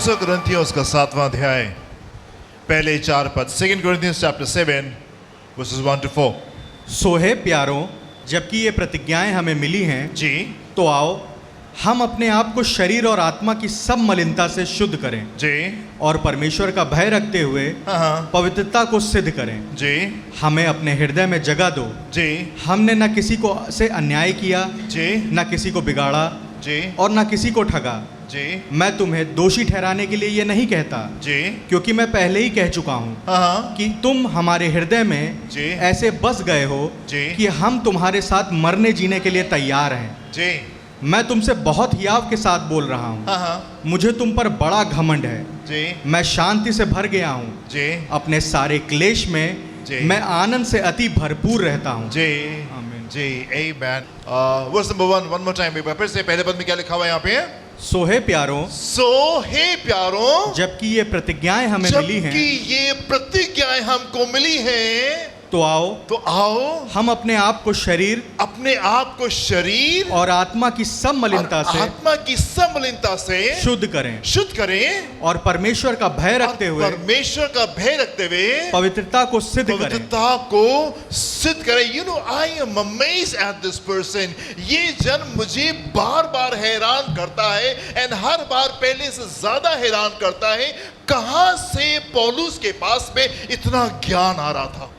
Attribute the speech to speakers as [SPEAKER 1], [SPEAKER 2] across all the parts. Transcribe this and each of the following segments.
[SPEAKER 1] दूसरा कुरिन्थियों उसका 7वां अध्याय पहले 4 पद। 2 Corinthians chapter 7 verses 1 to 4।
[SPEAKER 2] सो हे प्यारों, जबकि ये प्रतिज्ञाएं हमें मिली हैं,
[SPEAKER 1] जी
[SPEAKER 2] तो आओ हम अपने आप को शरीर और आत्मा की सब मलिनता से शुद्ध करें
[SPEAKER 1] जी
[SPEAKER 2] और परमेश्वर का भय रखते हुए
[SPEAKER 1] हाँ
[SPEAKER 2] पवित्रता को सिद्ध करें।
[SPEAKER 1] जी
[SPEAKER 2] हमें अपने हृदय में जगह दो।
[SPEAKER 1] जी
[SPEAKER 2] हमने न किसी को से अन्याय किया,
[SPEAKER 1] जी
[SPEAKER 2] न किसी को बिगाड़ा
[SPEAKER 1] जी
[SPEAKER 2] और न किसी को ठगा।
[SPEAKER 1] जी
[SPEAKER 2] मैं तुम्हें दोषी ठहराने के लिए ये नहीं कहता,
[SPEAKER 1] जी
[SPEAKER 2] क्योंकि मैं पहले ही कह चुका हूँ
[SPEAKER 1] हाँ
[SPEAKER 2] कि तुम हमारे हृदय में
[SPEAKER 1] जी
[SPEAKER 2] ऐसे बस गए हो
[SPEAKER 1] जी
[SPEAKER 2] कि हम तुम्हारे साथ मरने जीने के लिए तैयार हैं।
[SPEAKER 1] जी
[SPEAKER 2] मैं तुमसे बहुत हियाव के साथ बोल रहा हूँ।
[SPEAKER 1] हाँ
[SPEAKER 2] मुझे तुम पर बड़ा घमंड है।
[SPEAKER 1] जी
[SPEAKER 2] मैं शांति से भर गया हूँ।
[SPEAKER 1] जी
[SPEAKER 2] अपने सारे क्लेश में
[SPEAKER 1] जी।
[SPEAKER 2] मैं आनंद से अति भरपूर रहता हूँ।
[SPEAKER 1] जी
[SPEAKER 2] आमीन।
[SPEAKER 1] जी amen। Verse number 1 one more time. फिर से पहले पद में क्या लिखा हुआ है यहाँ पे?
[SPEAKER 2] सो हे प्यारों,
[SPEAKER 1] सो हे प्यारों,
[SPEAKER 2] जबकि ये प्रतिज्ञाएं हमें मिली हैं,
[SPEAKER 1] जबकि ये प्रतिज्ञाएं हमको मिली हैं,
[SPEAKER 2] तो आओ हम अपने आप को शरीर
[SPEAKER 1] अपने आप को शरीर
[SPEAKER 2] और आत्मा की सब मलिनता
[SPEAKER 1] और
[SPEAKER 2] से
[SPEAKER 1] आत्मा की सब मलिनता से
[SPEAKER 2] शुद्ध करें
[SPEAKER 1] और
[SPEAKER 2] परमेश्वर का भय रखते हुए
[SPEAKER 1] परमेश्वर का भय रखते हुए
[SPEAKER 2] पवित्रता को सिद्ध करें।
[SPEAKER 1] पवित्रता को सिद्ध करें। You know I am amazed at this person. ये जन मुझे बार बार हैरान करता है एंड हर बार पहले से ज्यादा हैरान करता है। कहां से पौलुस के पास में इतना ज्ञान आ रहा था?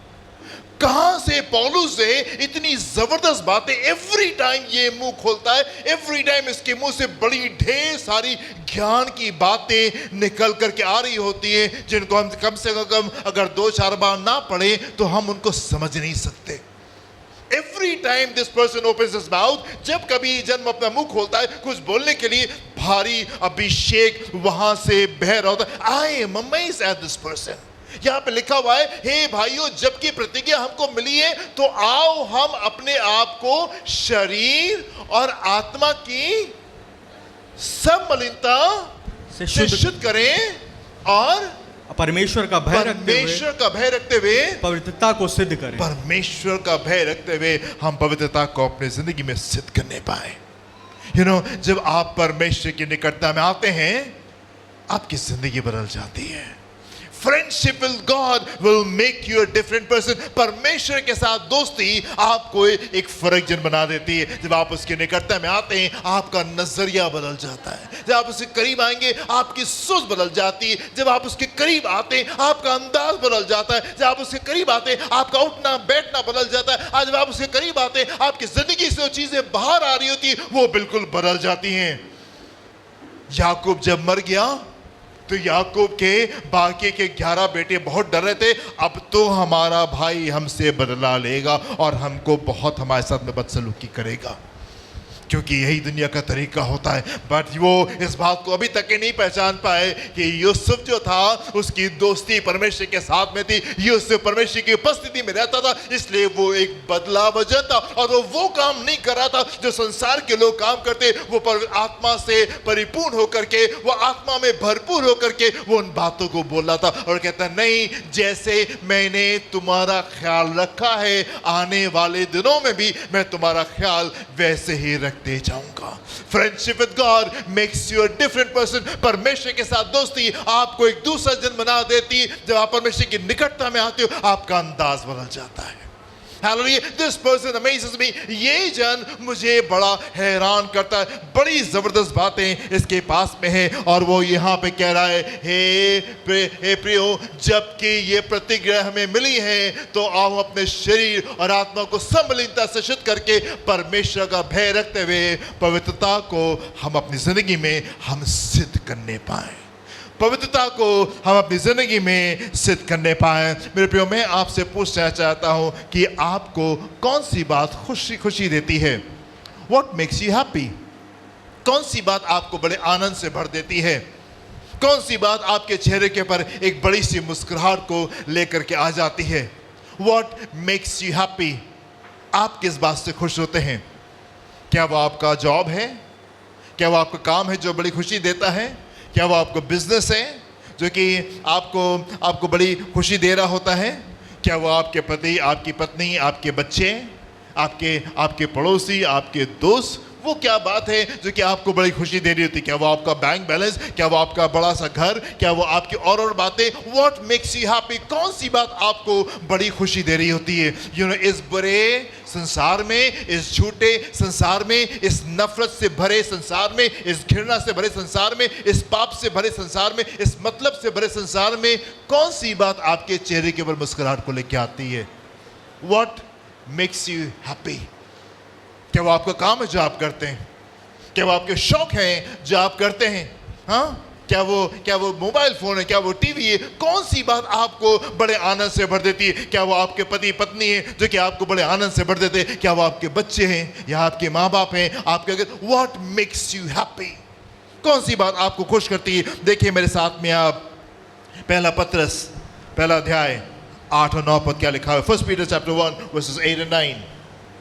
[SPEAKER 1] कहां से पौलुस से इतनी जबरदस्त बातें? एवरी टाइम ये मुंह खोलता है, एवरी टाइम इसके मुंह से बड़ी ढेर सारी ज्ञान की बातें निकल करके आ रही होती है, जिनको हम कम से कम अगर 2-4 बार ना पढ़े तो हम उनको समझ नहीं सकते। Every time this person opens his mouth, जब कभी जन्म अपना मुंह खोलता है कुछ बोलने के लिए, भारी अभिषेक वहां से बह रहा होता है। I am amazed at this person. यहां पे लिखा हुआ है, हे भाइयों, जबकि प्रतिज्ञा हमको मिली है, तो आओ हम अपने आप को शरीर और आत्मा की सब मलिनता से शुद्ध करें और
[SPEAKER 2] परमेश्वर का भय रखते हुए पवित्रता को सिद्ध करें।
[SPEAKER 1] परमेश्वर का भय रखते हुए हम पवित्रता को अपनी जिंदगी में सिद्ध करने पाए। यू नो, जब आप परमेश्वर की निकटता में आते हैं, आपकी जिंदगी बदल जाती है। Friendship with God will make you a different person. परमेश्वर के साथ दोस्ती आपको एक फर्क जन बना देती है। जब आप उसके निकटता में आते हैं, आपका नजरिया बदल जाता है। जब आप उसके करीब आएंगे, आपकी सोच बदल जाती है। जब आप उसके करीब आते हैं, आपका अंदाज बदल जाता है। जब आप उसके करीब आते हैं, आपका उठना बैठना बदल जाता है। आज जब आप उसके करीब आते हैं, आपकी जिंदगी से जो चीजें बाहर आ रही होती है, वो बिल्कुल बदल जाती हैं। याकूब जब मर गया तो याकूब के बाकी के 11 बेटे बहुत डर रहे थे, अब तो हमारा भाई हमसे बदला लेगा और हमको बहुत हमारे साथ में बदसलूकी करेगा, क्योंकि यही दुनिया का तरीका होता है। बट वो इस बात को अभी तक नहीं पहचान पाए कि यूसुफ जो था, उसकी दोस्ती परमेश्वर के साथ में थी। यूसुफ परमेश्वर की उपस्थिति में रहता था, इसलिए वो एक बदला वजन था और वो काम नहीं कर रहा था जो संसार के लोग काम करते। वो आत्मा से परिपूर्ण होकर के, वो आत्मा में भरपूर होकर के वो उन बातों को बोल रहा था और कहता, नहीं, जैसे मैंने तुम्हारा ख्याल रखा है, आने वाले दिनों में भी मैं तुम्हारा ख्याल वैसे ही रखते जाऊंगा। Friendship with God makes you a different person. परमेश्वर के साथ दोस्ती आपको एक दूसरा जन बना देती है। जब आप परमेश्वर की निकटता में आते हो, आपका अंदाज बदल जाता है। Hallelujah. This person amazes me. ये जन मुझे बड़ा हैरान करता है। बड़ी जबरदस्त बातें इसके पास में है और वो यहाँ पे कह रहा है, हे प्रियो, जबकि ये प्रतिज्ञा हमें मिली है, तो आओ अपने शरीर और आत्मा को सब मलिनता से शुद्ध करके परमेश्वर का भय रखते हुए पवित्रता को हम अपनी जिंदगी में हम सिद्ध करने पाए। पवित्रता को हम अपनी जिंदगी में सिद्ध करने पाए। मेरे प्रियो, मैं आपसे पूछना चाहता हूं कि आपको कौन सी बात खुशी खुशी देती है? What makes you happy? कौन सी बात आपको बड़े आनंद से भर देती है? कौन सी बात आपके चेहरे के पर एक बड़ी सी मुस्कुराहट को लेकर के आ जाती है? What makes you happy? आप किस बात से खुश होते हैं? क्या वो आपका जॉब है? क्या वो आपका काम है जो बड़ी खुशी देता है? क्या वो आपको बिजनेस है जो कि आपको बड़ी खुशी दे रहा होता है? क्या वो आपके पति, आपकी पत्नी, आपके बच्चे, आपके पड़ोसी, आपके दोस्त वो क्या बात है जो कि आपको बड़ी खुशी दे रही होती है? क्या वो आपका बैंक बैलेंस, क्या वो आपका बड़ा सा घर, क्या वो आपकी और बातें? What makes you happy? कौन सी बात आपको बड़ी खुशी दे रही होती है? इस बुरे संसार में, इस झूठे संसार में, इस नफरत से भरे संसार में, इस घृणा से भरे संसार में, इस पाप से भरे संसार में, इस मतलब से भरे संसार में कौन सी बात आपके चेहरे के ऊपर मुस्कुराहट को लेकर आती है? What makes you happy? क्या वो आपका काम है जो आप करते हैं? क्या वो आपके शौक हैं जो आप करते हैं? हाँ, क्या वो मोबाइल फोन है? क्या वो टीवी है? कौन सी बात आपको बड़े आनंद से भर देती है? क्या वो आपके पति पत्नी है जो कि आपको बड़े आनंद से भर देते हैं? क्या वो आपके बच्चे हैं या आपके माँ बाप हैं? आपके व्हाट मेक्स यू हैप्पी? कौन सी बात आपको खुश करती है? देखिए मेरे साथ में आप पहला पत्रस पहला अध्याय 8 और 9 पद क्या लिखा है? 1 Peter chapter 1 verses 8 and 9।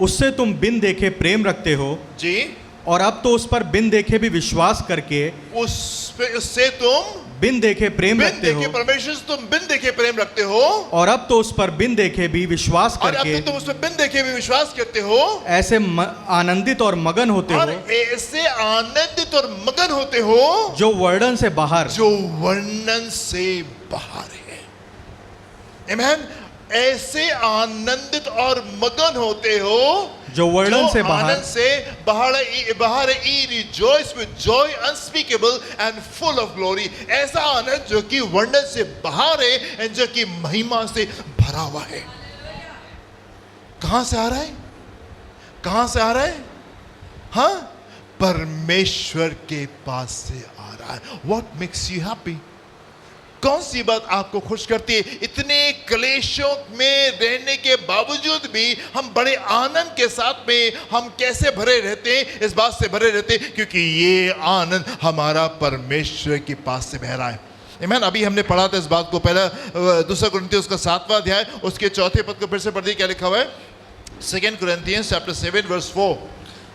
[SPEAKER 2] उससे तुम बिन देखे प्रेम रखते हो,
[SPEAKER 1] जी,
[SPEAKER 2] और अब तो उस पर बिन देखे भी विश्वास करके
[SPEAKER 1] उससे तुम
[SPEAKER 2] बिन देखे प्रेम
[SPEAKER 1] बिन
[SPEAKER 2] रखते हो,
[SPEAKER 1] देखे परमेश्वर से तुम बिन देखे प्रेम रखते हो,
[SPEAKER 2] और अब तो उस पर बिन देखे भी विश्वास
[SPEAKER 1] और अब
[SPEAKER 2] करके
[SPEAKER 1] तो तुम उस पर बिन देखे भी विश्वास करते हो,
[SPEAKER 2] ऐसे आनंदित और मगन होते
[SPEAKER 1] और
[SPEAKER 2] हो
[SPEAKER 1] ऐसे आनंदित और मगन होते हो
[SPEAKER 2] जो वर्णन से बाहर,
[SPEAKER 1] जो वर्णन से बाहर है। आमीन। ऐसे आनंदित और मगन होते हो
[SPEAKER 2] जो वर्णन से बाहर,
[SPEAKER 1] आनंद से बाहर rejoice with joy unspeakable and full of glory। ऐसा आनंद जो कि वर्णन से बाहर है, जो कि महिमा से भरा हुआ है। कहां से आ रहा है? कहां से आ रहा है? हाँ, परमेश्वर के पास से आ रहा है। What makes you happy? कौन सी बात आपको खुश करती है? इतने क्लेशों में रहने के बावजूद भी हम बड़े आनंद के साथ में हम कैसे भरे रहते हैं? इस बात से भरे रहते हैं क्योंकि ये आनंद हमारा परमेश्वर के पास से बह रहा है। आमीन। अभी हमने पढ़ा था इस बात को, पहला 2 कुरिन्थियों उसका 7वां अध्याय उसके 4थे पद को फिर से पढ़ दिए। क्या लिखा हुआ है? 2 Corinthians chapter 7 verse 4।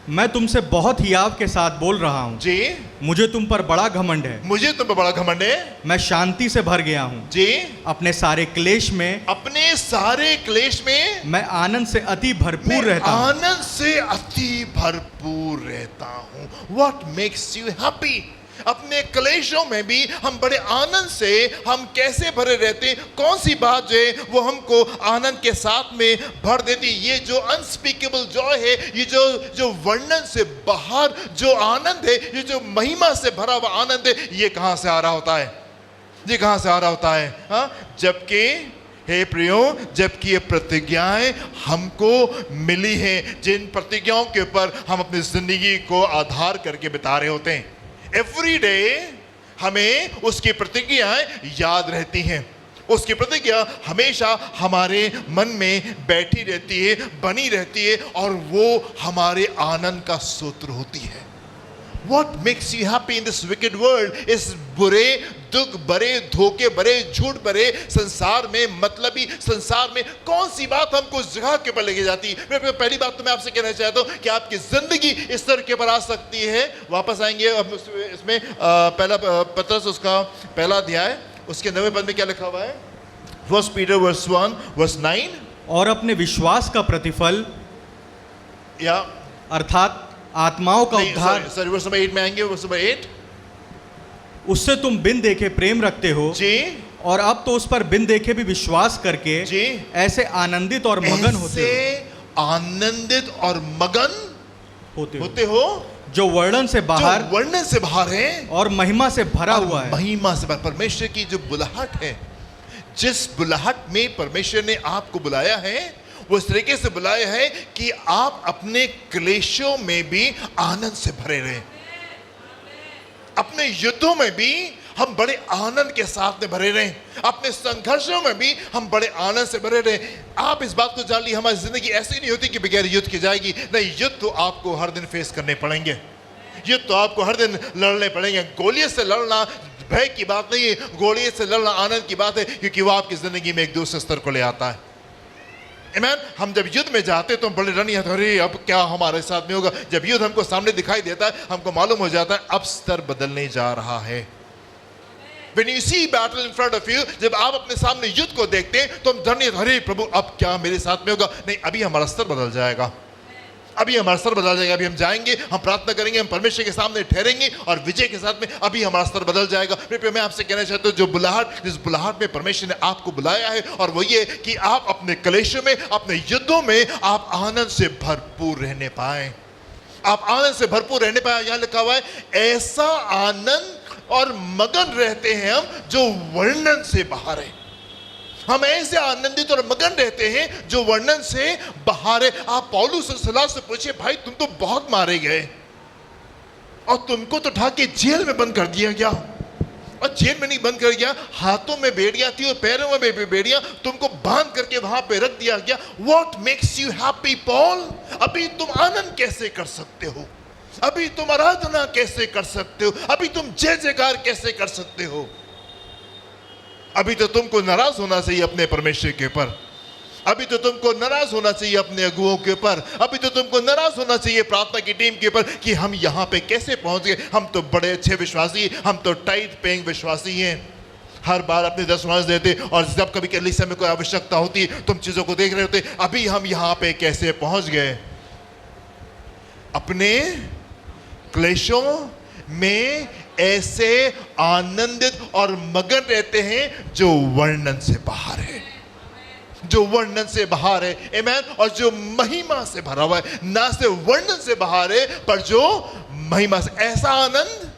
[SPEAKER 2] मैं तुमसे बहुत हियाव के साथ बोल रहा हूँ,
[SPEAKER 1] जी,
[SPEAKER 2] मुझे तुम पर बड़ा घमंड है,
[SPEAKER 1] मुझे तुम पर बड़ा घमंड है।
[SPEAKER 2] मैं शांति से भर गया हूँ,
[SPEAKER 1] जी,
[SPEAKER 2] अपने सारे क्लेश में,
[SPEAKER 1] अपने सारे क्लेश में
[SPEAKER 2] मैं आनंद से अति भरपूर रहता हूँ।
[SPEAKER 1] आनंद से अति भरपूर रहता हूँ। What makes you happy? अपने क्लेशों में भी हम बड़े आनंद से हम कैसे भरे रहते हैं? कौन सी बात जो है वो हमको आनंद के साथ में भर देती? ये जो अनस्पीकेबल जॉय है, ये जो वर्णन से बाहर जो आनंद है, ये जो महिमा से भरा हुआ आनंद है, ये कहां से आ रहा होता है? ये कहां से आ रहा होता है? हाँ, जबकि हे प्रियो, जबकि ये प्रतिज्ञाएं हमको मिली हैं, जिन प्रतिज्ञाओं के ऊपर हम अपनी जिंदगी को आधार करके बिता रहे होते हैं। एवरी डे हमें उसकी प्रतिज्ञाएं याद रहती हैं, उसकी प्रतिज्ञा हमेशा हमारे मन में बैठी रहती है, बनी रहती है, और वो हमारे आनंद का सूत्र होती है। What makes you happy in this wicked world? इस बुरे, दुख भरे, धोखे भरे, झूठ भरे संसार में, मतलबी संसार में कौन सी बात हमको उस जगह के ऊपर लेके जाती है? मैं पहली बात तो मैं आपसे कहना चाहता हूं कि आपकी जिंदगी इस तरह के ऊपर आ सकती है। वापस आएंगे इसमें पहला पत्रस उसका पहला अध्याय उसके 9वें पद में क्या लिखा हुआ है? 1 Peter verse 1 verse 9।
[SPEAKER 2] और अपने विश्वास का प्रतिफल,
[SPEAKER 1] या
[SPEAKER 2] अर्थात आत्माओं का उद्धार,
[SPEAKER 1] सॉरी वर्स नंबर 8 में आएंगे। Verse number 8।
[SPEAKER 2] उससे तुम बिन देखे प्रेम रखते हो,
[SPEAKER 1] जी,
[SPEAKER 2] और अब तो उस पर बिन देखे भी विश्वास करके
[SPEAKER 1] जी,
[SPEAKER 2] ऐसे आनंदित और मगन होते हो,
[SPEAKER 1] आनंदित और मगन होते हो
[SPEAKER 2] जो वर्णन से बाहर,
[SPEAKER 1] जो वर्णन से बाहर है
[SPEAKER 2] और महिमा से भरा हुआ है।
[SPEAKER 1] महिमा से बाहर। परमेश्वर की जो बुलाहट है, जिस बुलाहट में परमेश्वर ने आपको बुलाया है, वो इस तरीके से बुलाया है कि आप अपने क्लेशों में भी आनंद से भरे रहें। अपने युद्धों में भी हम बड़े आनंद के साथ में भरे रहें, अपने संघर्षों में भी हम बड़े आनंद से भरे रहें। आप इस बात को जान ली, हमारी जिंदगी ऐसी नहीं होती कि बगैर युद्ध की जाएगी। नहीं, युद्ध तो आपको हर दिन फेस करने पड़ेंगे, युद्ध तो आपको हर दिन लड़ने पड़ेंगे। गोलियत से लड़ना भय की बात नहीं है, गोलियत से लड़ना आनंद की बात है, क्योंकि वो आपकी जिंदगी में एक दूसरे स्तर को ले आता है। आमीन। हम जब युद्ध में जाते तो हम बड़े रणनीति, अरे अब क्या हमारे साथ में होगा। जब युद्ध हमको सामने दिखाई देता है, हमको मालूम हो जाता है अब स्तर बदलने जा रहा है। When you see battle in front of you, जब आप अपने सामने युद्ध को देखते हैं तो हम रणनीति, अरे प्रभु अब क्या मेरे साथ में होगा। नहीं, अभी हमारा स्तर बदल जाएगा, अभी हमारा स्तर बदल जाएगा, अभी हम जाएंगे, हम प्रार्थना करेंगे, हम परमेश्वर के सामने ठहरेंगे और विजय के साथ में अभी हमारा स्तर बदल जाएगा। मैं आपसे कहना चाहता हूँ, जो बुलाहट, जिस बुलाहट में परमेश्वर ने आपको बुलाया है, और वो ये कि आप अपने क्लेशों में, अपने युद्धों में आप आनंद से भरपूर रहने पाए, आप आनंद से भरपूर रहने पाए। यहां लिखा हुआ है, ऐसा आनंद और मगन रहते हैं हम जो वर्णन से बाहर है। हम ऐसे आनंदित और मगन रहते हैं जो वर्णन से बाहर है। आप पौलुस और सीलास से पूछिए, भाई तुम तो बहुत मारे गए और तुमको तो ढाके जेल में बंद कर दिया गया, और जेल में नहीं बंद कर गया, हाथों में बेड़ियां थी और पैरों में भी बेड़ियां, तुमको बांध करके वहां पे रख दिया गया। What makes you happy Paul? अभी तुम आनंद कैसे कर सकते हो? अभी तुम आराधना कैसे कर सकते हो? अभी तुम जय जयकार कैसे कर सकते हो? अभी तो तुमको नाराज होना चाहिए अपने परमेश्वर के ऊपर, अभी तो तुमको नाराज होना चाहिए अपने अगुओं के ऊपर, अभी तो तुमको नाराज होना चाहिए प्रार्थना की टीम के ऊपर कि हम यहां पे कैसे पहुंच गए। हम तो बड़े अच्छे विश्वासी, हम तो टाइट पेइंग विश्वासी हैं, हर बार अपने दशमांश देते, और जब कभी कलीसिया में कोई आवश्यकता होती तुम चीजों को देख रहे होते। अभी हम यहां पे कैसे पहुंच गए? अपने क्लेशों में ऐसे आनंदित और मगन रहते हैं जो वर्णन से बाहर है, जो वर्णन से बाहर है। आमीन। और जो महिमा से भरा हुआ है, ना सिर्फ वर्णन से बाहर है पर जो महिमा से। ऐसा आनंद,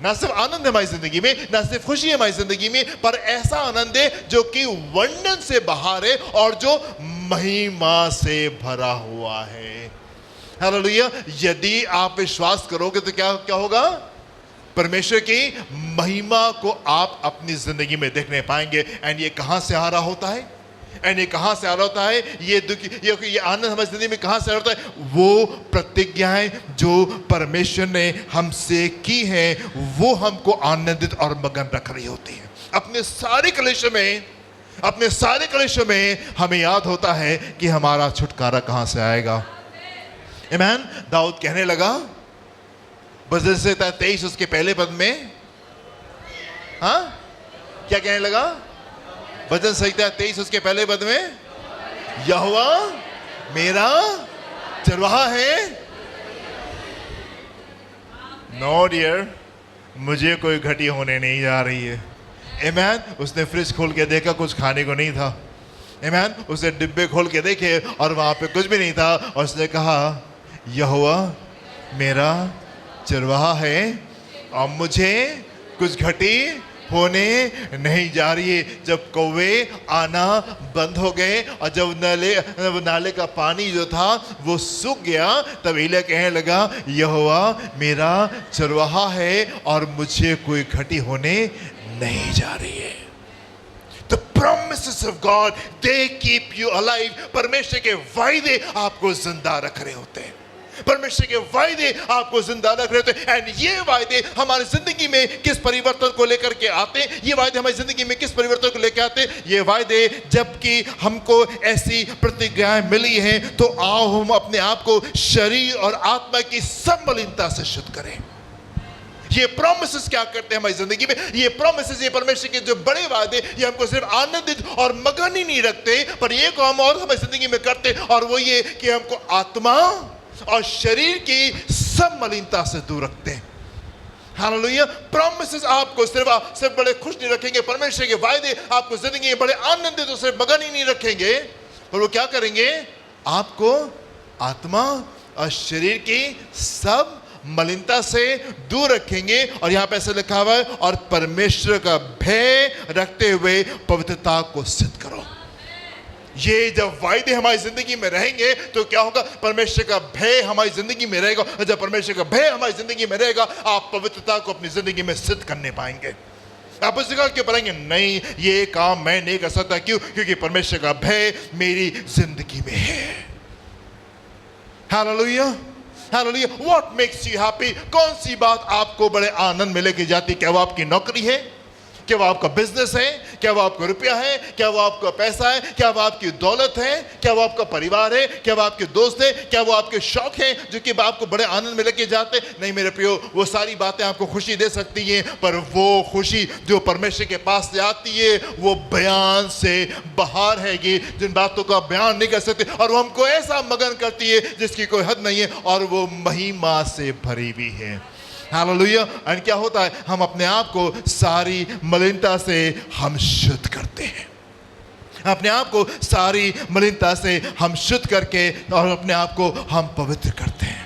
[SPEAKER 1] ना सिर्फ आनंद है हमारी जिंदगी में, ना सिर्फ खुशी है हमारी जिंदगी में, पर ऐसा आनंद है जो कि वर्णन से बाहर है और जो महिमा से भरा हुआ है। हालेलुया। यदि आप विश्वास करोगे तो क्या क्या होगा? परमेश्वर की महिमा को आप अपनी जिंदगी में देखने पाएंगे। एंड ये कहां से आ रहा होता है? एंड ये कहां से आ रहा होता है? ये दुख, ये आनंद हमारी जिंदगी में कहां से आ रहा होता है? वो प्रतिज्ञाएं जो परमेश्वर ने हमसे की हैं, वो हमको आनंदित और मगन रख रही होती है। अपने सारे क्लेशों में, अपने सारे क्लेशों में हमें याद होता है कि हमारा छुटकारा कहां से आएगा। आमीन। दाऊद कहने लगा, भजन संहिता 23 उसके पहले पद में, हाँ क्या कहने लगा? भजन संहिता 23 उसके पहले पद में, यहोवा मेरा चरवाहा है। नो डियर, मुझे कोई घटी होने नहीं जा रही है। आमीन। उसने फ्रिज खोल के देखा, कुछ खाने को नहीं था। आमीन। उसने डिब्बे खोल के देखे और वहां पे कुछ भी नहीं था, और उसने कहा, यहोवा मेरा चरवाहा है और मुझे कुछ घटी होने नहीं जा रही है। जब कौवे आना बंद हो गए और जब नाले का पानी जो था वो सूख गया, तब एलिय्याह कहने लगा, यहोवा मेरा चरवाहा है और मुझे कोई घटी होने नहीं जा रही है। The promises of God, they keep you alive. परमेश्वर के वायदे आपको जिंदा रख रहे होते हैं, परमेश्वर के वायदे आपको जिंदा रख रहे होते हैं। एंड ये वायदे हमारी जिंदगी में किस परिवर्तन को लेकर के आते हैं? ये वायदे हमारी जिंदगी में किस परिवर्तन को लेकर आते हैं? ये वायदे, जबकि हमको ऐसी प्रतिज्ञाएं मिली हैं, तो आओ हम अपने आप को शरीर और आत्मा की सब मलिनता से शुद्ध करें। ये प्रॉमिसेस क्या करते हैं हमारी जिंदगी में? ये प्रॉमिसेस, ये परमेश्वर के जो बड़े वादे, ये हमको सिर्फ आनंदित और मगन ही नहीं रखते, पर ये काम और हमारी जिंदगी में करते, और वो ये कि हमको आत्मा और शरीर की सब मलिनता से दूर रखते हैं। हालेलुया। प्रॉमिसेस आपको सिर्फ बड़े खुश नहीं रखेंगे, परमेश्वर के वायदे आपको जिंदगी में बड़े आनंदित और सिर्फ मगन ही नहीं रखेंगे, पर वो क्या करेंगे? आपको आत्मा और शरीर की सब मलिनता से दूर रखेंगे। और यहां पे ऐसे लिखा हुआ है, और परमेश्वर का भय रखते हुए पवित्रता को सिद्ध करो। ये जब वायदे हमारी जिंदगी में रहेंगे तो क्या होगा? परमेश्वर का भय हमारी जिंदगी में रहेगा, और जब परमेश्वर का भय हमारी जिंदगी में रहेगा, आप पवित्रता को अपनी जिंदगी में सिद्ध करने पाएंगे। आप उस जगह क्यों पढ़ेंगे? नहीं, ये काम मैं नहीं कर सकता। क्यों? क्योंकि परमेश्वर का भय मेरी जिंदगी में है। Hallelujah, hallelujah. What makes you happy? कौन सी बात आपको बड़े आनंद में लेके जाती? क्या वो आपकी नौकरी है? क्या वो आपका बिजनेस है? क्या वो आपका रुपया है, क्या वो आपका पैसा है, क्या वो आपकी दौलत है, क्या वो आपका परिवार है, क्या वो आपके दोस्त है, क्या वो आपके शौक हैं जो कि आपको बड़े आनंद में लेके जाते? नहीं मेरे प्रियो, वो सारी बातें आपको खुशी दे सकती हैं, पर वो खुशी जो परमेश्वर के पास से आती है वो बयान से बाहर है, जिन बातों का बयान नहीं कर सकते, और वो हमको ऐसा मगन करती है जिसकी कोई हद नहीं है, और वो महिमा से भरी हुई है। हालेलुया। और क्या होता है, हम अपने आप को सारी मलिनता से हम शुद्ध करते हैं, अपने आप को सारी मलिनता से हम शुद्ध करके और अपने आप को हम पवित्र करते हैं।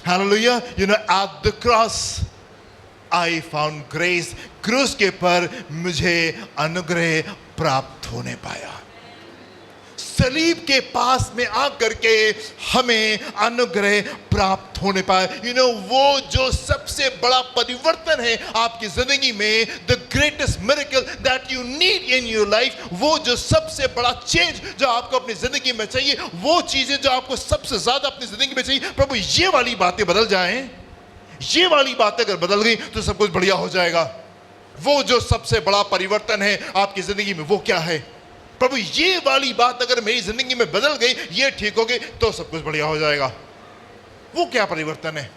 [SPEAKER 1] Hallelujah. You know, at the cross I found grace. क्रूस के पर मुझे अनुग्रह प्राप्त होने पाया। सलीब के पास में आकर के हमें अनुग्रह प्राप्त होने पाया। यू नो, वो जो सबसे बड़ा परिवर्तन है आपकी जिंदगी में, the greatest miracle that you need in your life, वो जो सबसे बड़ा चेंज जो आपको अपनी जिंदगी में चाहिए, वो चीजें जो आपको सबसे ज्यादा अपनी जिंदगी में चाहिए, प्रभु ये वाली बातें बदल जाएं, ये वाली बातें अगर बदल गई तो सब कुछ बढ़िया हो जाएगा। वो जो सबसे बड़ा परिवर्तन है आपकी जिंदगी में वो क्या है? प्रभु ये वाली बात अगर मेरी जिंदगी में बदल गई, ये ठीक हो गई, तो सब कुछ बढ़िया हो जाएगा। वो क्या परिवर्तन है?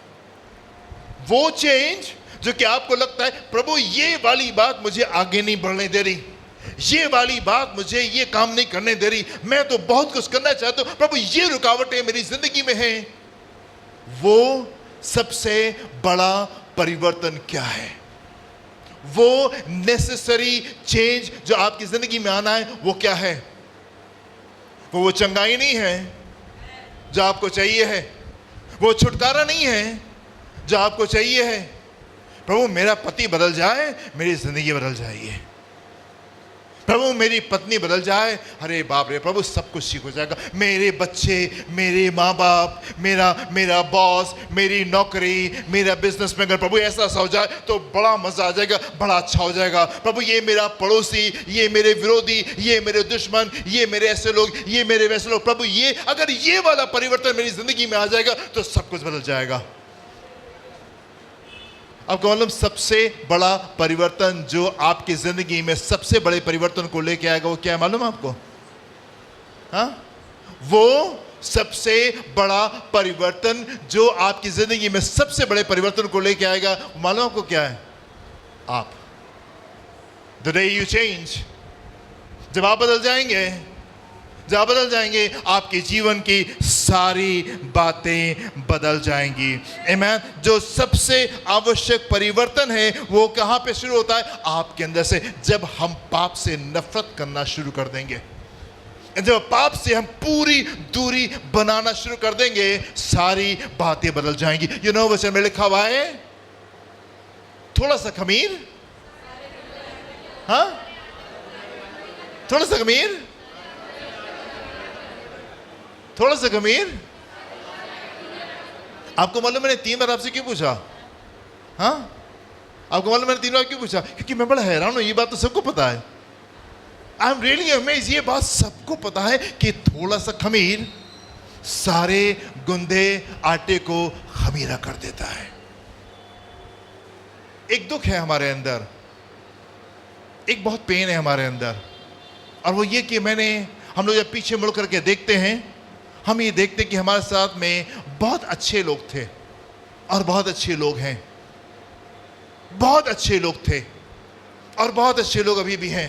[SPEAKER 1] वो चेंज जो कि आपको लगता है प्रभु ये वाली बात मुझे आगे नहीं बढ़ने दे रही, ये वाली बात मुझे ये काम नहीं करने दे रही, मैं तो बहुत कुछ करना चाहता हूं, प्रभु ये रुकावटें मेरी जिंदगी में हैं। वो सबसे बड़ा परिवर्तन क्या है? वो नेसेसरी चेंज जो आपकी जिंदगी में आना है वो क्या है? वो चंगाई नहीं है जो आपको चाहिए है, वो छुटकारा नहीं है जो आपको चाहिए है। प्रभु मेरा पति बदल जाए, मेरी जिंदगी बदल जाएगी। प्रभु मेरी पत्नी बदल जाए, अरे बाप रे प्रभु सब कुछ ठीक हो जाएगा। मेरे बच्चे, मेरे माँ बाप, मेरा बॉस, मेरी नौकरी, मेरा बिजनेस में अगर प्रभु ऐसा हो जाए तो बड़ा मजा आ जाएगा, बड़ा अच्छा हो जाएगा। प्रभु ये मेरा पड़ोसी, ये मेरे विरोधी, ये मेरे दुश्मन, ये मेरे ऐसे लोग, ये मेरे वैसे लोग, प्रभु ये अगर ये वाला परिवर्तन मेरी जिंदगी में आ जाएगा तो सब कुछ बदल जाएगा। आपको मालूम सबसे बड़ा परिवर्तन जो आपकी जिंदगी में सबसे बड़े परिवर्तन को लेके आएगा वो क्या है मालूम आपको? हाँ, वो सबसे बड़ा परिवर्तन जो आपकी जिंदगी में सबसे बड़े परिवर्तन को लेके आएगा, मालूम आपको क्या है? आप, द डे यू चेंज, जब आप बदल जाएंगे, जब आप बदल जाएंगे आपके जीवन की सारी बातें बदल जाएंगी। आमीन। जो सबसे आवश्यक परिवर्तन है वो कहां पे शुरू होता है? आपके अंदर से। जब हम पाप से नफरत करना शुरू कर देंगे, जब पाप से हम पूरी दूरी बनाना शुरू कर देंगे, सारी बातें बदल जाएंगी। यू नो, वचन में लिखा हुआ है थोड़ा सा खमीर, हाँ, थोड़ा सा खमीर, थोड़ा सा खमीर। आपको मालूम मैंने 3 बार आपसे क्यों पूछा? हाँ, आपको मालूम मैंने 3 बार क्यों पूछा? क्योंकि मैं बड़ा हैरान हूं, ये बात तो सबको पता है। आई एम रियली अमेज्ड, ये बात सबको पता है कि थोड़ा सा खमीर सारे गुंदे आटे को खमीरा कर देता है। एक दुख है हमारे अंदर, एक बहुत पेन है हमारे अंदर, और वो ये कि हम लोग जब पीछे मुड़ करके देखते हैं, हम ये देखते कि हमारे साथ में बहुत अच्छे लोग थे और बहुत अच्छे लोग हैं, बहुत अच्छे लोग थे और बहुत अच्छे लोग अभी भी हैं,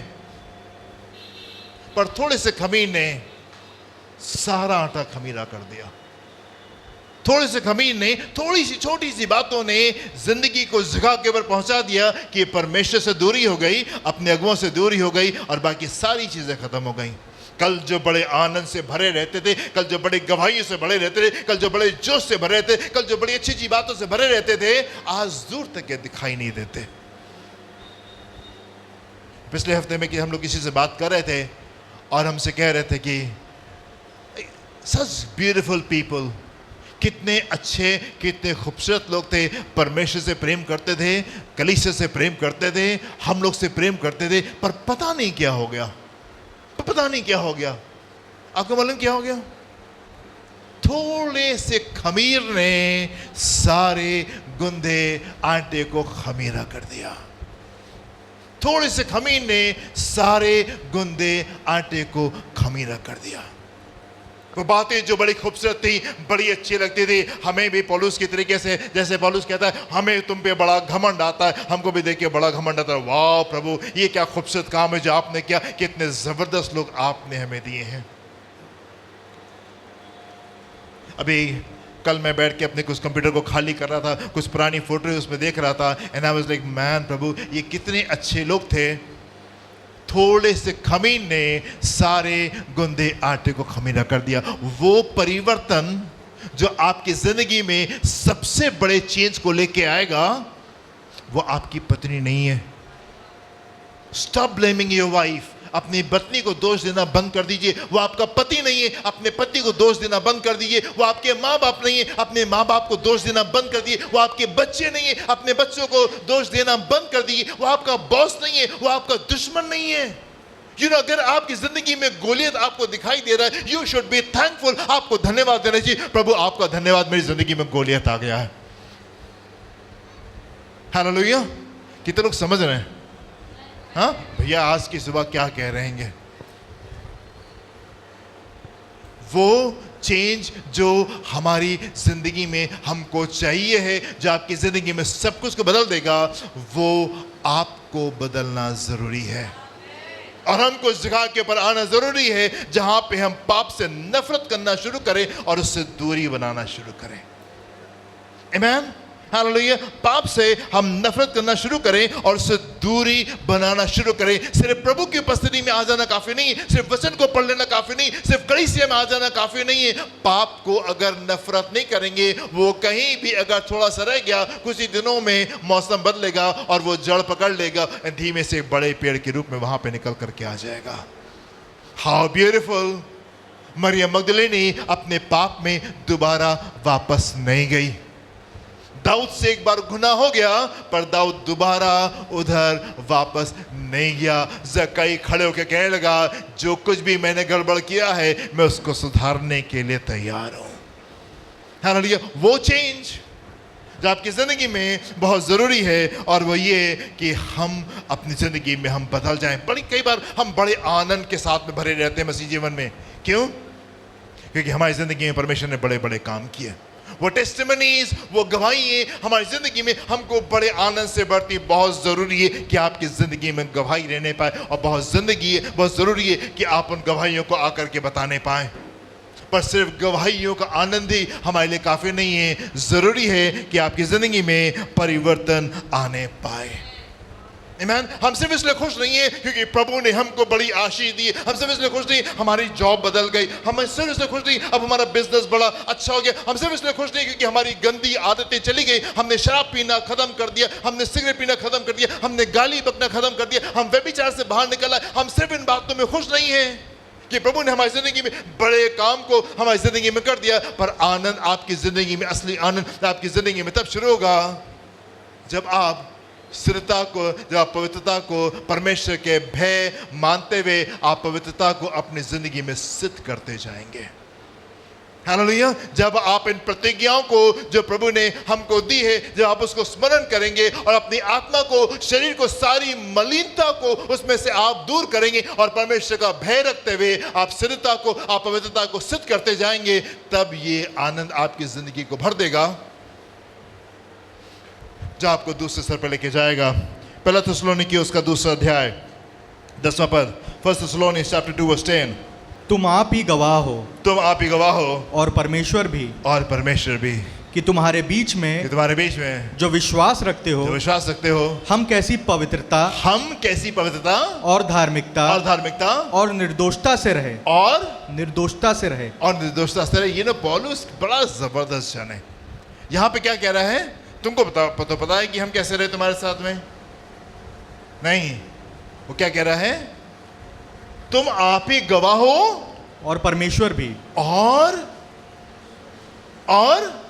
[SPEAKER 1] पर थोड़े से खमीर ने सारा आटा खमीरा कर दिया। थोड़े से खमीर ने, थोड़ी सी छोटी सी बातों ने जिंदगी को जगह के ऊपर पहुंचा दिया कि परमेश्वर से दूरी हो गई, अपने अगुओं से दूरी हो गई और बाकी सारी चीजें खत्म हो गई। कल जो बड़े आनंद से भरे रहते थे, कल जो बड़े गवाहियों से भरे रहते थे, कल जो बड़े जोश से भरे रहते थे, कल जो बड़ी अच्छी अच्छी बातों से भरे रहते थे, आज दूर तक ये दिखाई नहीं देते। पिछले हफ्ते में कि हम लोग किसी से बात कर रहे थे और हमसे कह रहे थे कि सच ब्यूटीफुल पीपल, कितने अच्छे, कितने खूबसूरत लोग थे, परमेश्वर से प्रेम करते थे, कलीसिया से प्रेम करते थे, हम लोग से प्रेम करते थे, पर पता नहीं क्या हो गया, पता नहीं क्या हो गया। आपको मालूम क्या हो गया? थोड़े से खमीर ने सारे गुंदे आटे को खमीरा कर दिया। थोड़े से खमीर ने सारे गुंदे आटे को खमीरा कर दिया। वो बातें जो बड़ी खूबसूरत थी, बड़ी अच्छी लगती थी, हमें भी पौलुस की तरीके से, जैसे पौलुस कहता है हमें तुम पे बड़ा घमंड आता है, हमको भी देख के बड़ा घमंड आता है, वाह प्रभु ये क्या खूबसूरत काम है जो आपने किया, कितने जबरदस्त लोग आपने हमें दिए हैं। अभी कल मैं बैठ के अपने कुछ कंप्यूटर को खाली कर रहा था, कुछ पुरानी फोटो उसमें देख रहा था, and I was like man प्रभु ये कितने अच्छे लोग थे। थोड़े से खमीर ने सारे गुंदे आटे को खमीरा कर दिया। वो परिवर्तन जो आपकी जिंदगी में सबसे बड़े चेंज को लेके आएगा वो आपकी पत्नी नहीं है। Stop blaming your wife. अपनी पत्नी को दोष देना बंद कर दीजिए, वो आपका पति नहीं है। अपने पति को दोष देना बंद कर दीजिए, वो आपके माँ बाप नहीं है। अपने माँ बाप को दोष देना बंद कर दीजिए, वो आपके बच्चे नहीं है। अपने बच्चों को दोष देना बंद कर दीजिए, वो आपका बॉस नहीं है, वो आपका दुश्मन नहीं है। अगर आपकी जिंदगी में गोलियत आपको दिखाई दे रहा है, यू शुड बी थैंकफुल। आपको धन्यवाद देना चाहिए, प्रभु आपका धन्यवाद मेरी जिंदगी में गोलियत आ गया है। हालेलुया। कितने लोग समझ रहे हैं? हाँ भैया आज की सुबह क्या कह रहेंगे? वो चेंज जो हमारी जिंदगी में हमको चाहिए है, जो आपकी जिंदगी में सब कुछ को बदल देगा, वो आपको बदलना जरूरी है। और हमको इस जगह के ऊपर आना जरूरी है जहां पे हम पाप से नफरत करना शुरू करें और उससे दूरी बनाना शुरू करें। आमीन। हालेलुया। पाप से हम नफरत करना शुरू करें और उससे दूरी बनाना शुरू करें। सिर्फ प्रभु की उपस्थिति में आ जाना काफी नहीं, सिर्फ वचन को पढ़ लेना काफी नहीं, सिर्फ कलीसिया में आ जाना काफी नहीं है। पाप को अगर नफरत नहीं करेंगे, वो कहीं भी अगर थोड़ा सा रह गया, कुछ ही दिनों में मौसम बदलेगा और वो जड़ पकड़ लेगा, धीमे से बड़े पेड़ के रूप में वहां पे निकल करके आ जाएगा। How beautiful. मरियम मगदलीनी अपने पाप में दोबारा वापस नहीं गई। दाऊद से एक बार गुनाह हो गया, पर दाऊद दोबारा उधर वापस नहीं गया। जक्कई खड़े होकर कहने लगा, जो कुछ भी मैंने गड़बड़ किया है मैं उसको सुधारने के लिए तैयार हूं। हालेलुया। वो चेंज जो आपकी जिंदगी में बहुत जरूरी है, और वो ये कि हम अपनी जिंदगी में हम बदल जाएं। कई बार हम बड़े आनंद के साथ में भरे रहते हैं मसीह जीवन में। क्यों? क्योंकि हमारी जिंदगी में परमेश्वर ने बड़े बड़े काम किए। वो टेस्टिमनीज, वो गवाही हमारी जिंदगी में हमको बड़े आनंद से बढ़ती। बहुत जरूरी है कि आपकी जिंदगी में गवाही रहने पाए, और बहुत जरूरी है कि आप उन गवाहियों को आकर के बताने पाए। पर सिर्फ गवाहियों का आनंद ही हमारे लिए काफी नहीं है, जरूरी है कि आपकी जिंदगी में परिवर्तन आने पाए। आमीन। हम सिर्फ इसलिए खुश नहीं है क्योंकि प्रभु ने हमको बड़ी आशीष दी, हम सिर्फ इसलिए खुश नहीं हमारी जॉब बदल गई, हम सिर्फ इसलिए खुश नहीं अब हमारा बिजनेस बड़ा अच्छा हो गया, हम सिर्फ इसलिए खुश नहीं क्योंकि हमारी गंदी आदतें चली गई, हमने शराब पीना खत्म कर दिया, हमने सिगरेट पीना खत्म कर दिया, हमने गाली बकना खत्म कर दिया, हम व्यभिचार से बाहर निकल आए। हम सिर्फ इन बातों में खुश नहीं है कि प्रभु ने हमारी जिंदगी में बड़े काम को हमारी जिंदगी में कर दिया, पर आनंद आपकी जिंदगी में, असली आनंद आपकी जिंदगी में तब शुरू होगा जब आप स्थिरता को, जब आप पवित्रता को परमेश्वर के भय मानते हुए आप पवित्रता को अपनी जिंदगी में सिद्ध करते जाएंगे। हालेलुया। जब आप इन प्रतिज्ञाओं को जो प्रभु ने हमको दी है, जब आप उसको स्मरण करेंगे और अपनी आत्मा को, शरीर को, सारी मलिनता को उसमें से आप दूर करेंगे और परमेश्वर का भय रखते हुए आप स्थिरता को, आप पवित्रता को सिद्ध करते जाएंगे, तब ये आनंद आपकी जिंदगी को भर देगा जो आपको दूसरे स्तर पर लेके जाएगा। पहला थिस्सलुनीकी उसका दूसरा अध्याय 10वां पद, 1 Thessalonians chapter 2 verse 10।
[SPEAKER 2] तुम आप ही गवाह हो,
[SPEAKER 1] तुम आप ही गवाह हो,
[SPEAKER 2] और परमेश्वर भी कि तुम्हारे बीच में जो विश्वास रखते हो हम कैसी पवित्रता और धार्मिकता और निर्दोषता से रहे
[SPEAKER 1] ये ना पौलुस बड़ा जबरदस्त जन है। यहाँ पे क्या कह रहा है? तुमको पता है कि हम कैसे रहे तुम्हारे साथ में? नहीं, वो क्या कह रहा है? तुम आप ही गवाह हो
[SPEAKER 2] और परमेश्वर भी,
[SPEAKER 1] और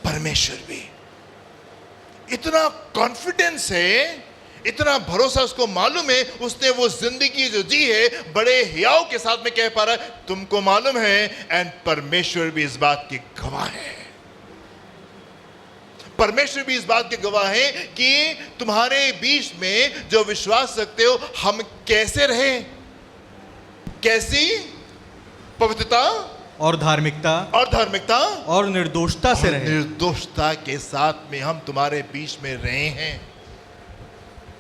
[SPEAKER 1] परमेश्वर भी। इतना कॉन्फिडेंस है, इतना भरोसा उसको मालूम है, उसने वो जिंदगी जो जी है बड़े हियाव के साथ में कह पा रहा है तुमको मालूम है, एंड परमेश्वर भी इस बात की गवाह है। परमेश्वर भी इस बात के गवाह हैं कि तुम्हारे बीच में जो विश्वास रखते हो हम कैसे रहे, कैसी पवित्रता
[SPEAKER 2] और धार्मिकता
[SPEAKER 1] और
[SPEAKER 2] निर्दोषता से रहे।
[SPEAKER 1] निर्दोषता के साथ में हम तुम्हारे बीच में रहे हैं।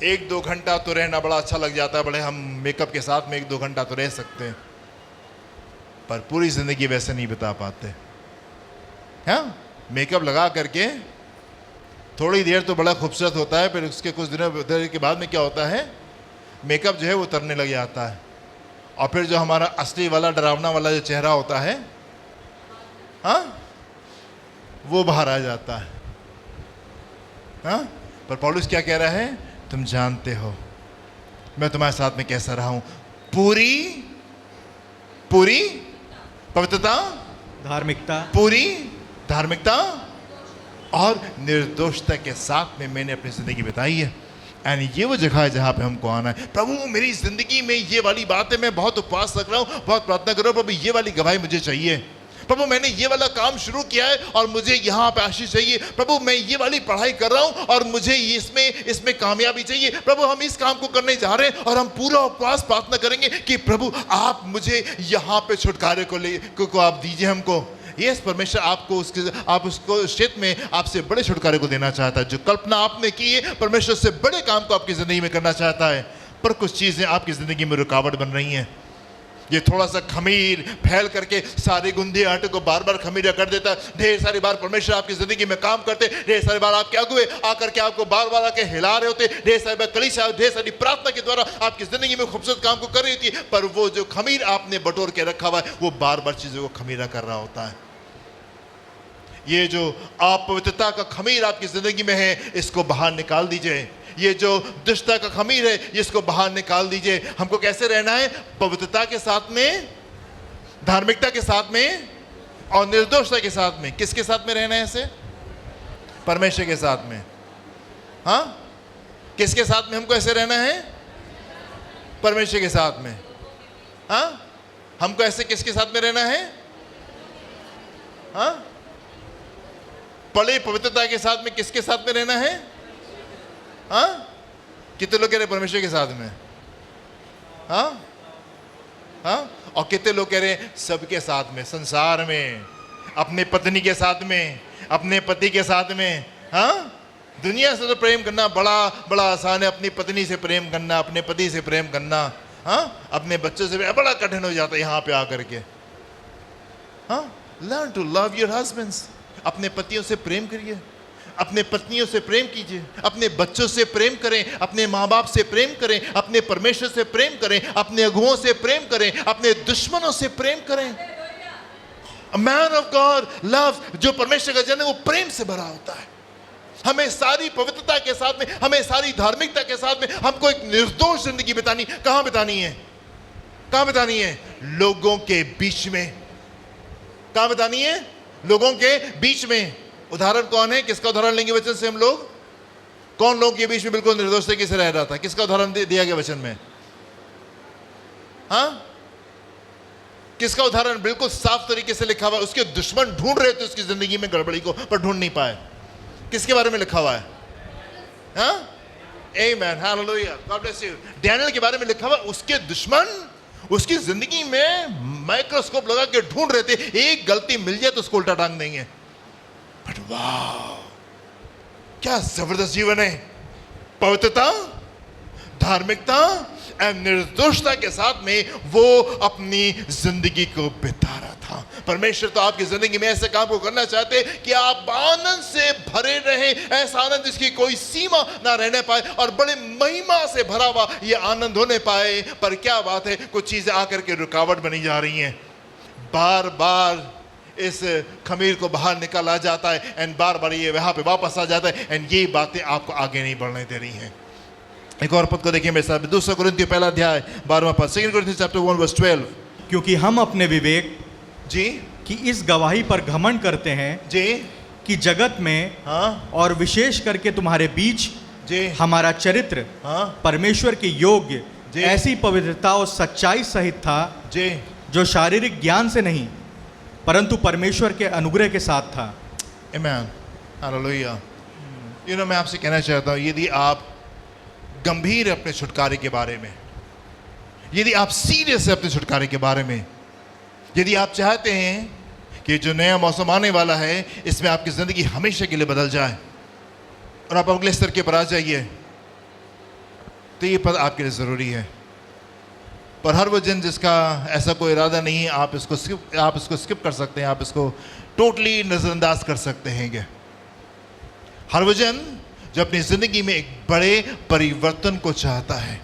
[SPEAKER 1] 1-2 घंटा तो रहना बड़ा अच्छा लग जाता है, बड़े हम मेकअप के साथ में 1-2 घंटा तो रह सकते हैं, पर पूरी जिंदगी वैसे नहीं बिता पाते। हाँ, मेकअप लगा करके थोड़ी देर तो बड़ा खूबसूरत होता है, फिर उसके कुछ दिनों के बाद में क्या होता है, मेकअप जो है वो उतरने लग जाता है, और फिर जो हमारा असली वाला डरावना वाला जो चेहरा होता है, हाँ, वो बाहर आ जाता है। हाँ, पर पौलुस क्या कह रहा है, तुम जानते हो मैं तुम्हारे साथ में कैसा रहा हूं, पूरी पवित्रता, पूरी धार्मिकता और निर्दोषता के साथ में मैंने अपनी जिंदगी बिताई है। एंड ये वो जगह है जहाँ पे हमको आना है। प्रभु मेरी जिंदगी में ये वाली बात है, मैं बहुत उपवास रख रहा हूँ, बहुत प्रार्थना कर रहा हूँ, प्रभु ये वाली गवाही मुझे चाहिए। प्रभु मैंने ये वाला काम शुरू किया है और मुझे यहाँ पे आशीष चाहिए। प्रभु मैं ये वाली पढ़ाई कर रहा हूँ और मुझे इसमें कामयाबी चाहिए। प्रभु हम इस काम को करने जा रहे हैं और हम पूरा उपवास प्रार्थना करेंगे कि प्रभु आप मुझे यहाँ पे छुटकारे को आप दीजिए हमको। यस, परमेश्वर आप उसको क्षेत्र में आपसे बड़े छुटकारे को देना चाहता है। जो कल्पना आपने की है, परमेश्वर से बड़े काम को आपकी जिंदगी में करना चाहता है, पर कुछ चीजें आपकी जिंदगी में रुकावट बन रही हैं। ये थोड़ा सा खमीर फैल करके सारे गुंदे आटे को बार बार खमीरा कर देता है। ढेर सारी बार परमेश्वर आपकी जिंदगी में काम करते, ढेर सारी बार आपके अगुए आकर के आपको बार बार आके हिला रहे होते, ढेर सारी बार कलीसिया ढेर सारी प्रार्थना के द्वारा आपकी जिंदगी में खूबसूरत काम को कर रही थी, पर वो जो खमीर आपने बटोर के रखा हुआ है वो बार बार चीजों को खमीरा कर रहा होता है। ये जो अपवित्रता का खमीर आपकी जिंदगी में है, इसको बाहर निकाल दीजिए। ये जो दुष्टता का खमीर है, इसको बाहर निकाल दीजिए। हमको कैसे रहना है, पवित्रता के साथ में, धार्मिकता के साथ में और निर्दोषता के साथ में। किसके साथ में रहना है ऐसे? परमेश्वर के साथ में। हाँ, किसके साथ में हमको ऐसे रहना है? परमेश्वर के साथ में। हाँ, हमको ऐसे किसके साथ में रहना है? हाँ, बड़ी पवित्रता के साथ में किसके साथ में रहना है? हाँ, कितने लोग कह रहे परमेश्वर के साथ में? हाँ हाँ, और कितने लोग कह रहे हैं सबके साथ में, संसार में, अपने पत्नी के साथ में, अपने पति के साथ में। हाँ, दुनिया से तो प्रेम करना बड़ा बड़ा आसान है, अपनी पत्नी से प्रेम करना, अपने पति से प्रेम करना, हाँ, अपने बच्चों से बड़ा कठिन हो जाता है यहाँ पे आकर के। हाँ, learn to love your husbands. अपने पतियों से प्रेम करिए, अपने पत्नियों से प्रेम कीजिए, अपने बच्चों से प्रेम करें, अपने माँ बाप से प्रेम करें, अपने परमेश्वर से प्रेम करें, अपने अगुओं से प्रेम करें, अपने दुश्मनों से प्रेम करें। A man of God loves, जो परमेश्वर का जन है वो प्रेम से भरा होता है। हमें सारी पवित्रता के साथ में, हमें सारी धार्मिकता के साथ में हमको एक निर्दोष जिंदगी बितानी। कहाँ बितानी है? कहाँ बितानी है? लोगों के बीच में। कहाँ बितानी है? लोगों के बीच में। उदाहरण कौन है? किसका उदाहरण लेंगे वचन से हम लोग? कौन लोगों के बीच में बिल्कुल निर्दोष तरीके से रह रहा था? किसका उदाहरण दिया गया वचन में? हाँ, किसका उदाहरण बिल्कुल साफ तरीके से लिखा हुआ है? उसके दुश्मन ढूंढ रहे थे उसकी जिंदगी में गड़बड़ी को, पर ढूंढ नहीं पाए। किसके बारे में लिखा हुआ है? हाँ, amen, hallelujah, God bless you. Daniel के बारे में लिखा हुआ, उसके दुश्मन उसकी जिंदगी में माइक्रोस्कोप लगा के ढूंढ रहे थे, एक गलती मिल जाए तो उसको उल्टा टांग देंगे। बट वाह, क्या जबरदस्त जीवन है! पवित्रता, धार्मिकता और निर्दोषता के साथ में वो अपनी जिंदगी को बिता रहा था। परमेश्वर तो आपकी जिंदगी में ऐसे काम को करना चाहते हैं कि आप आनंद से भरे रहें, ऐसा आनंद जिसकी कोई सीमा ना रहने पाए और बड़े महिमा से भरा हुआ ये आनंद होने पाए। पर क्या बात है, कुछ चीजें आकर के रुकावट बनी जा रही हैं। बार बार इस खमीर को बाहर निकाला जाता है एंड बार बार ये वहां पे वापस आ जाता है एंड ये बातें आपको आगे नहीं बढ़ने दे रही हैं। एक और पद को देखिए मेरे साथ, 2 कुरिन्थियों पहला अध्याय 12वां पद, 2 Corinthians chapter 1 verse 12।
[SPEAKER 2] क्योंकि हम अपने विवेक
[SPEAKER 1] जी
[SPEAKER 2] की इस गवाही पर घमंड करते हैं
[SPEAKER 1] जी
[SPEAKER 2] कि जगत में,
[SPEAKER 1] हाँ,
[SPEAKER 2] और विशेष करके तुम्हारे बीच
[SPEAKER 1] जी
[SPEAKER 2] हमारा चरित्र,
[SPEAKER 1] हाँ,
[SPEAKER 2] परमेश्वर के योग्य ऐसी पवित्रता और सच्चाई सहित था
[SPEAKER 1] जी,
[SPEAKER 2] जो शारीरिक ज्ञान से नहीं परंतु परमेश्वर के अनुग्रह के साथ था।
[SPEAKER 1] आमेन, हालेलुया। मैं आपसे कहना चाहता हूं, यदि आप गंभीर है अपने छुटकारे के बारे में, यदि आप सीरियस है अपने छुटकारे के बारे में, यदि आप चाहते हैं कि जो नया मौसम आने वाला है इसमें आपकी ज़िंदगी हमेशा के लिए बदल जाए और आप अगले स्तर के पर आ जाइए, तो ये पद आपके लिए ज़रूरी है। पर हर वो जन जिसका ऐसा कोई इरादा नहीं है, आप इसको स्किप कर सकते हैं, आप इसको टोटली नज़रअंदाज कर सकते हैं। हर वो जन जो अपनी ज़िंदगी में एक बड़े परिवर्तन को चाहता है,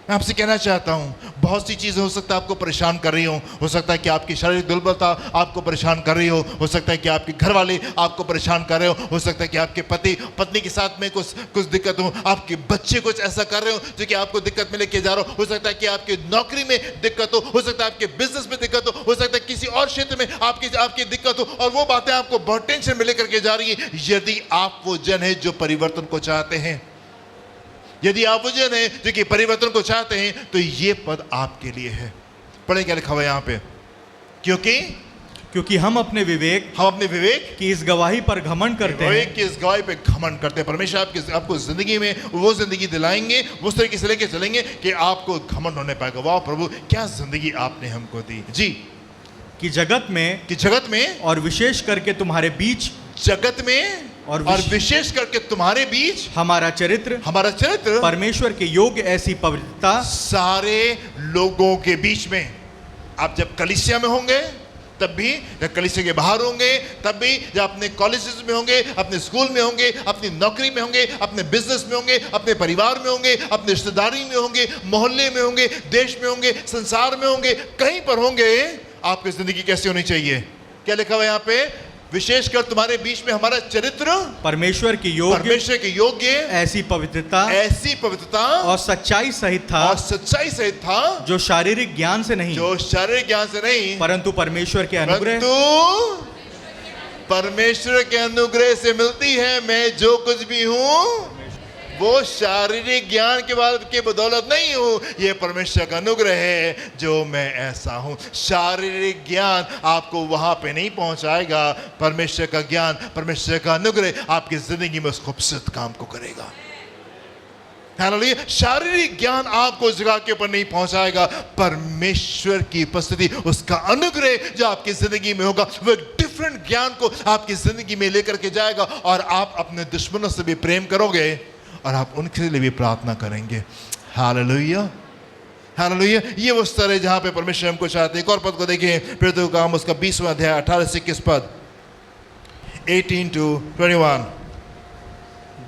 [SPEAKER 1] मैं आपसे कहना चाहता हूं, बहुत सी चीज़ें हो सकता है आपको परेशान कर रही हो सकता है कि आपकी शारीरिक दुर्बलता आपको परेशान कर रही हो सकता है कि आपके घर वाले आपको परेशान कर रहे हो सकता है कि आपके पति पत्नी के साथ में कुछ दिक्कत हो, आपके बच्चे कुछ ऐसा कर रहे हो जो कि आपको दिक्कत में लेके जा रहे हो सकता है कि आपकी नौकरी में दिक्कत हो सकता है आपके बिजनेस में दिक्कत हो सकता है किसी और क्षेत्र में आपकी दिक्कत हो, और वो बातें आपको बहुत टेंशन में लेकर के जा रही है। यदि आप वो जन है जो परिवर्तन को चाहते हैं, यदि आप वो जन है जो कि परिवर्तन को चाहते हैं, तो ये पद आपके लिए है। पढ़े क्या लिखा हुआ है यहाँ पे, क्योंकि हम अपने विवेक की इस गवाही पर घमंड करते हैं, कि इस गवाही पे घमंड करते हैं। परमेश्वर आपको जिंदगी में वो जिंदगी दिलाएंगे, उस तरीके से लेके चलेंगे कि आपको घमंड होने पाएगा। वाह प्रभु, क्या जिंदगी आपने हमको दी जी। कि जगत में और विशेष करके तुम्हारे बीच, जगत में और विशेष करके तुम्हारे बीच हमारा चरित्र परमेश्वर के योग्य ऐसी पवित्रता, सारे लोगों के बीच में। आप जब कलीसिया में होंगे तब भी, जब कलीसिया के बाहर होंगे तब भी, जब अपने कॉलेजेस में होंगे, अपने स्कूल में होंगे, अपनी नौकरी में होंगे, अपने बिजनेस में होंगे, अपने परिवार में होंगे, अपने रिश्तेदारी में होंगे, मोहल्ले में होंगे, देश में होंगे, संसार में होंगे, कहीं पर होंगे, आपकी जिंदगी कैसी होनी चाहिए? क्या लिखा हुआ है यहाँ पे? विशेषकर तुम्हारे बीच में हमारा चरित्र परमेश्वर के योग्य ऐसी पवित्रता और सच्चाई सहित था, जो शारीरिक ज्ञान से नहीं परंतु परमेश्वर के अनुग्रह से मिलती है। मैं जो कुछ भी हूँ वो शारीरिक ज्ञान के बदौलत नहीं हूँ, ये परमेश्वर का अनुग्रह है जो मैं ऐसा हूँ। शारीरिक ज्ञान आपको वहाँ पे नहीं पहुँचाएगा, परमेश्वर का ज्ञान, परमेश्वर का अनुग्रह आपकी जिंदगी में उस खूबसूरत काम को करेगा। हालेलुया। शारीरिक ज्ञान आपको उस जगह के ऊपर नहीं पहुँचाएगा, परमेश्वर की उपस्थिति, उसका अनुग्रह जो आपकी जिंदगी में होगा, वो एक डिफरेंट ज्ञान को आपकी जिंदगी में लेकर के जाएगा, और आप अपने दुश्मनों से भी प्रेम करोगे और आप उनके लिए भी प्रार्थना करेंगे। Hallelujah, hallelujah. ये वो स्तर है जहां पे परमेश्वर हमको चाहते हैं। एक और पद को देखें, प्रेरितों का काम उसका 20वां अध्याय 18 से 21 पद, 18 to 21।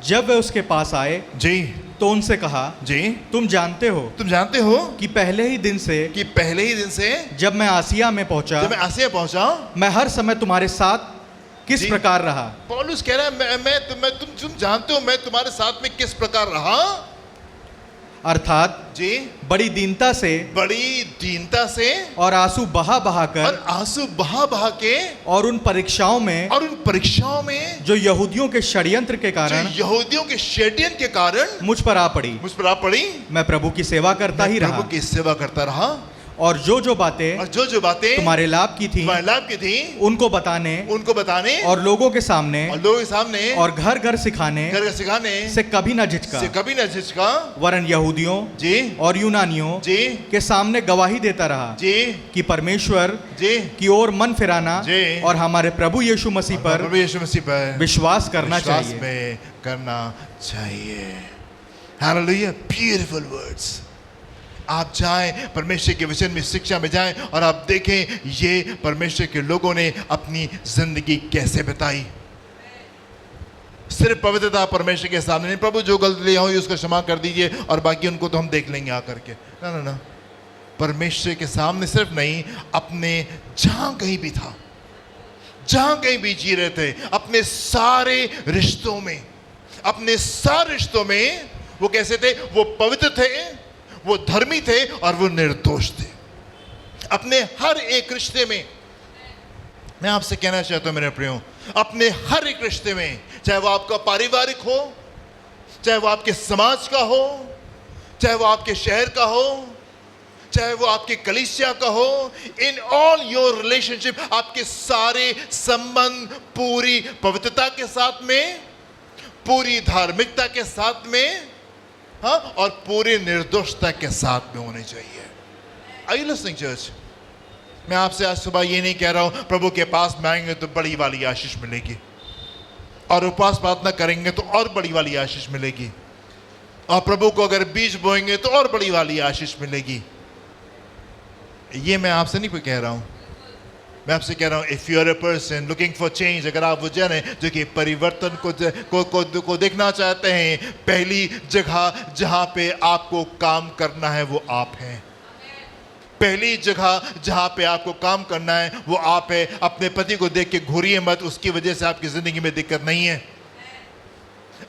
[SPEAKER 1] जब वे उसके पास आए जी, तो उनसे कहा जी, तुम जानते हो कि पहले ही दिन से जब मैं आसिया में पहुंचा, मैं हर समय तुम्हारे साथ किस प्रकार रहा। पौलुस कह रहा है तुम जानते हो मैं तुम्हारे साथ में किस प्रकार रहा, अर्थात जी बड़ी दीनता से और आंसू बहा के और उन परीक्षाओं में जो यहूदियों के षड्यंत्र के कारण मुझ पर आ पड़ी। मैं प्रभु की सेवा करता रहा, और जो बातें तुम्हारे लाभ की थी उनको बताने और लोगों के सामने और घर घर सिखाने से कभी न झिझका, वरन यहूदियों और यूनानियों के सामने गवाही देता रहा कि परमेश्वर की ओर मन फिराना और हमारे प्रभु यीशु मसीह पर विश्वास करना चाहिए। Hallelujah, beautiful words. आप जाएं, परमेश्वर के वचन में शिक्षा में जाएं और आप देखें ये परमेश्वर के लोगों ने अपनी जिंदगी कैसे बिताई। सिर्फ पवित्रता परमेश्वर के सामने नहीं, प्रभु जो गलती हुई उसको क्षमा कर दीजिए और बाकी उनको तो हम देख लेंगे आकर के, ना, परमेश्वर के सामने सिर्फ नहीं, अपने जहां कहीं भी था, जहां कहीं भी जी रहे थे, अपने सारे रिश्तों में वो कैसे थे? वो पवित्र थे, वो धर्मी थे और वो निर्दोष थे। अपने हर एक रिश्ते में, मैं आपसे कहना चाहता हूं मेरे प्रियो, अपने हर एक रिश्ते में, चाहे वो आपका पारिवारिक हो, चाहे वो आपके समाज का हो, चाहे वो आपके शहर का हो, चाहे वो आपके कलीसिया का हो, इन ऑल योर रिलेशनशिप, आपके सारे संबंध पूरी पवित्रता के साथ में, पूरी धार्मिकता के साथ में, हाँ, और पूरी निर्दोषता के साथ में होनी चाहिए। Are you listening, church? मैं आपसे आज सुबह ये नहीं कह रहा हूं प्रभु के पास में आएंगे तो बड़ी वाली आशीष मिलेगी, और उपवास प्रार्थना करेंगे तो और बड़ी वाली आशीष मिलेगी, और प्रभु को अगर बीज बोएंगे तो और बड़ी वाली आशीष मिलेगी। ये मैं आपसे नहीं कोई कह रहा हूं, मैं आपसे कह रहा हूं if you are a person looking for change, अगर आप वो जन हैं जो कि परिवर्तन को देखना चाहते हैं, पहली जगह जहां पे आपको काम करना है वो आप हैं। पहली जगह जहां पे आपको काम करना है वो आप है। अपने पति को देख के घूरिए मत, उसकी वजह से आपकी जिंदगी में दिक्कत नहीं है।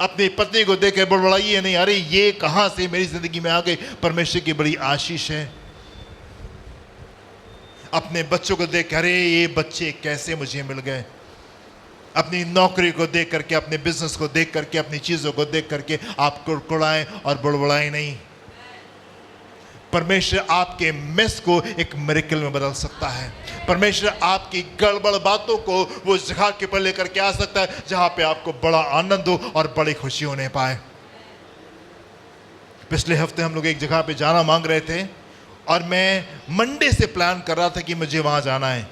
[SPEAKER 1] अपनी पत्नी को देख के बड़बड़ाइए नहीं, अरे ये कहां से मेरी जिंदगी में आ गई, परमेश्वर की बड़ी आशीष है। अपने बच्चों को देख, अरे ये बच्चे कैसे मुझे मिल गए। अपनी नौकरी को देख करके, अपने बिजनेस को देख करके, अपनी चीजों को देख करके आप कुड़कुड़ाएं और बड़बड़ाएं नहीं। परमेश्वर आपके मेस को एक मिरेकल में बदल सकता है। परमेश्वर आपकी गड़बड़ बातों को वो जगह के पर लेकर के आ सकता है जहां पे आपको बड़ा आनंद हो और बड़ी खुशी होने पाए। पिछले हफ्ते हम लोग एक जगह पे जाना मांग रहे थे, और मैं मंडे से प्लान कर रहा था कि मुझे वहां जाना है।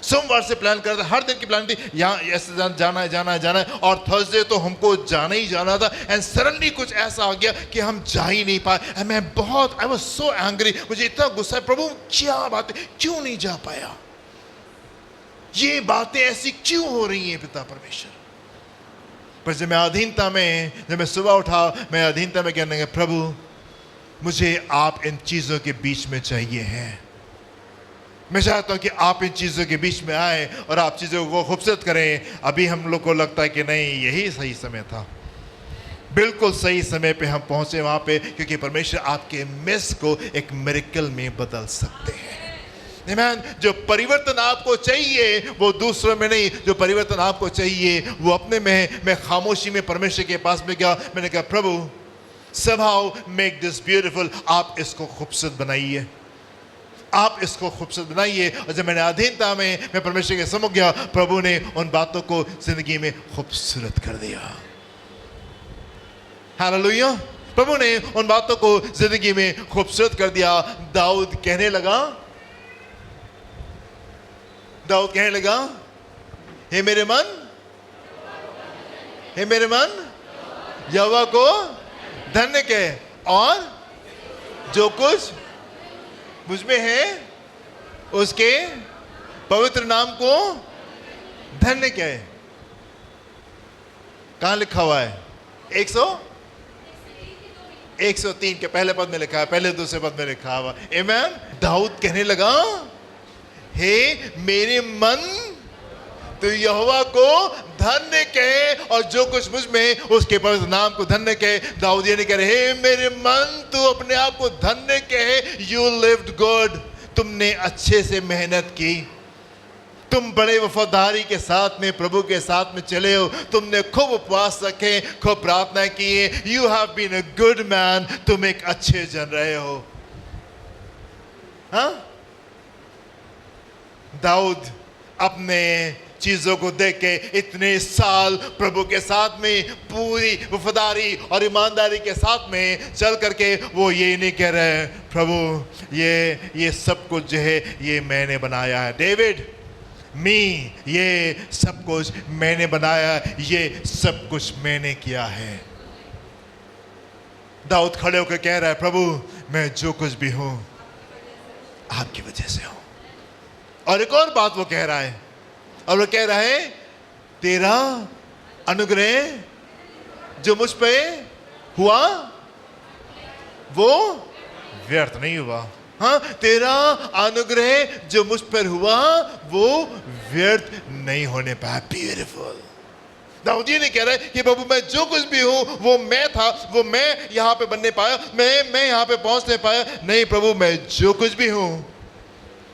[SPEAKER 1] सोमवार से प्लान कर रहा था, हर दिन की प्लान थी, यहाँ ऐसे जाना है, और थर्सडे तो हमको जाना ही जाना था। एंड सडनली कुछ ऐसा आ गया कि हम जा ही नहीं पाए। मैं बहुत, आई वाज सो एंग्री, मुझे इतना गुस्सा है, प्रभु क्या बात है, क्यों नहीं जा पाया, ये बातें ऐसी क्यों हो रही हैं पिता परमेश्वर। पर जब मैं अधीनता में, जब मैं सुबह उठा, मैं अधीनता में कहने लगा, प्रभु मुझे आप इन चीजों के बीच में चाहिए हैं। मैं चाहता हूं कि आप इन चीजों के बीच में आए और आप चीजों को खूबसूरत करें। अभी हम लोग को लगता है कि नहीं, यही सही समय था, बिल्कुल सही समय पे हम पहुंचे वहां पे, क्योंकि परमेश्वर आपके मिस को एक मिरेकल में बदल सकते हैं। आमीन। जो परिवर्तन आपको चाहिए वो दूसरों में नहीं, जो परिवर्तन आपको चाहिए वो अपने में है। मैं खामोशी में परमेश्वर के पास में गया, मैंने कहा प्रभु somehow make this beautiful, आप इसको खूबसूरत बनाइए, आप इसको खूबसूरत बनाइए। और जब मैंने अधीनता में मैं परमेश्वर के सम्मुख गया, प्रभु ने उन बातों को जिंदगी में खूबसूरत कर दिया। हालेलुया। प्रभु ने उन बातों को जिंदगी में खूबसूरत कर दिया। दाऊद कहने लगा, हे मेरे मन यहोवा को धन्य कहे, और जो कुछ मुझ में है उसके पवित्र नाम को धन्य कहे। कहां लिखा हुआ है? 103 के पहले पद में लिखा है, पहले दूसरे पद में लिखा हुआ। आमीन। दाऊद कहने लगा, हे मेरे मन तो यहोवा को धन्य कहे, और जो कुछ मुझ में उसके पवित्र नाम को धन्य कहे। दाऊद ये नहीं कह रहे, हे मेरे मन तू अपने आप को धन्य कहे, यू लिव्ड गुड, तुमने अच्छे से मेहनत की, तुम बड़े वफादारी के साथ में प्रभु के साथ में चले हो, तुमने खूब उपवास रखे, खूब प्रार्थना की है, you have been a good man, तुम एक अच्छे जन रहे हो। हाँ, दाऊद अपने चीजों को देख के इतने साल प्रभु के साथ में पूरी वफादारी और ईमानदारी के साथ में चल करके वो ये नहीं कह रहे, प्रभु ये सब कुछ जो है ये मैंने बनाया है। डेविड, ये सब कुछ मैंने बनाया, ये सब कुछ मैंने किया है। दाऊद खड़े होकर कह रहा है, प्रभु मैं जो कुछ भी हूं आपकी वजह से हूं। और एक और बात वो कह रहा है, और वो कह रहा है, तेरा अनुग्रह जो मुझ पे हुआ वो व्यर्थ नहीं हुआ। हाँ, तेरा अनुग्रह जो मुझ पर हुआ वो व्यर्थ नहीं होने पाया। ब्यूटीफुल। दाऊद ये नहीं कह रहा है कि प्रभु मैं जो कुछ भी हूं वो मैं था, वो मैं यहां पे बनने पाया, मैं यहां पे पहुंच नहीं पाया। नहीं प्रभु, मैं जो कुछ भी हूं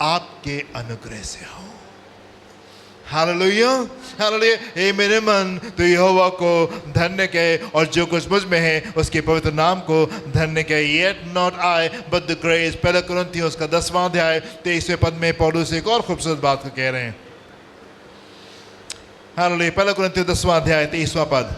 [SPEAKER 1] आपके अनुग्रह से हूं। Hallelujah, hallelujah. हे मेरे मन तो यहोवा को धन्य कहे, और जो कुछ मुझ में है उसके पवित्र नाम को धन्य कहे। Yet not I but the grace। पहला कुरिन्थियों उसका 10वां अध्याय 23वें पद में पौलुस एक और खूबसूरत बात को कह रहे हैं। हालेलुया। पहला कुरिन्थियों 10वां अध्याय 23वां पद।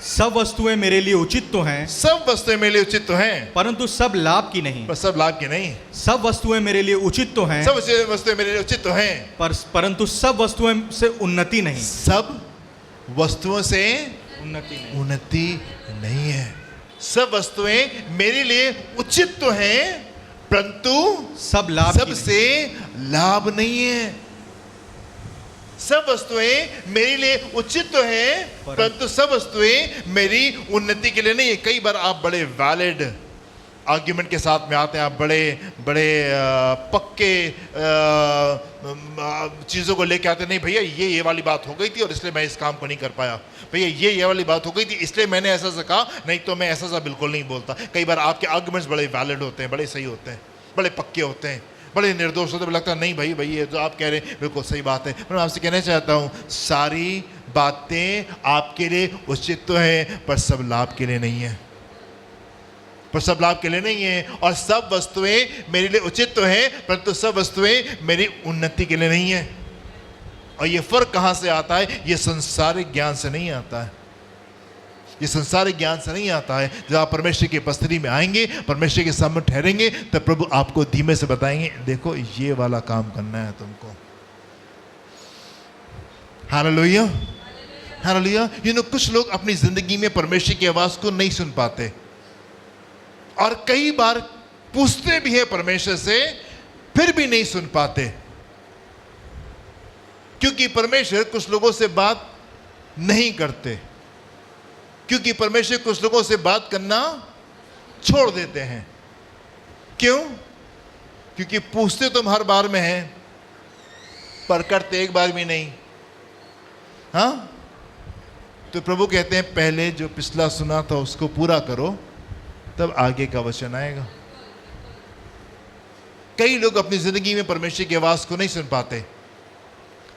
[SPEAKER 2] सब वस्तुएं मेरे लिए उचित तो हैं,
[SPEAKER 1] सब वस्तुएं मेरे लिए उचित तो हैं,
[SPEAKER 2] परंतु सब लाभ की नहीं।
[SPEAKER 1] पर सब लाभ की नहीं।
[SPEAKER 2] सब वस्तुएं मेरे लिए उचित तो हैं,
[SPEAKER 1] सब वस्तुएं मेरे लिए उचित तो हैं,
[SPEAKER 2] परंतु सब वस्तुएं से उन्नति नहीं।
[SPEAKER 1] सब वस्तुओं से उन्नति नहीं है। सब वस्तुएं मेरे लिए उचित तो हैं, परंतु सब से लाभ नहीं है। सब वस्तुएं मेरे लिए उचित तो हैं, परंतु सब वस्तुएं मेरी उन्नति के लिए नहीं है। कई बार आप बड़े वैलिड आर्ग्यूमेंट के साथ में आते हैं, आप बड़े बड़े पक्के चीज़ों को लेके आते हैं। नहीं भैया ये वाली बात हो गई थी और इसलिए मैं इस काम को नहीं कर पाया। भैया ये वाली बात हो गई थी इसलिए मैंने ऐसा सा कहा, नहीं तो मैं ऐसा बिल्कुल नहीं बोलता। कई बार आपके आर्ग्यूमेंट्स बड़े वैलिड होते हैं, बड़े सही होते हैं, बड़े पक्के होते हैं, बड़े निर्दोष होते हैं। लगता है नहीं भाई ये जो आप कह रहे हैं बिल्कुल सही बात है। मैं आपसे कहना चाहता हूँ, सारी बातें आपके लिए उचित तो है, पर सब लाभ के लिए नहीं है, पर सब लाभ के लिए नहीं है। और सब वस्तुएं मेरे लिए उचित तो है, परंतु सब वस्तुएं मेरी उन्नति के लिए नहीं है। और ये फर्क कहां से आता है? ये संसारिक ज्ञान से नहीं आता है, ये संसारिक ज्ञान से नहीं आता है। जब आप परमेश्वर की उपस्थिति में आएंगे, परमेश्वर के सामने ठहरेंगे, तब प्रभु आपको धीमे से बताएंगे, देखो ये वाला काम करना है तुमको। Hallelujah, hallelujah. कुछ लोग अपनी जिंदगी में परमेश्वर की आवाज को नहीं सुन पाते और कई बार पूछते भी हैं परमेश्वर से, फिर भी नहीं सुन पाते, क्योंकि परमेश्वर कुछ लोगों से बात नहीं करते, क्योंकि परमेश्वर कुछ लोगों से बात करना छोड़ देते हैं। क्यों? क्योंकि पूछते तुम हर बार में हैं, पर करते एक बार भी नहीं। हाँ, तो प्रभु कहते हैं पहले जो पिछला सुना था उसको पूरा करो, तब आगे का वचन आएगा। कई लोग अपनी जिंदगी में परमेश्वर की आवाज को नहीं सुन पाते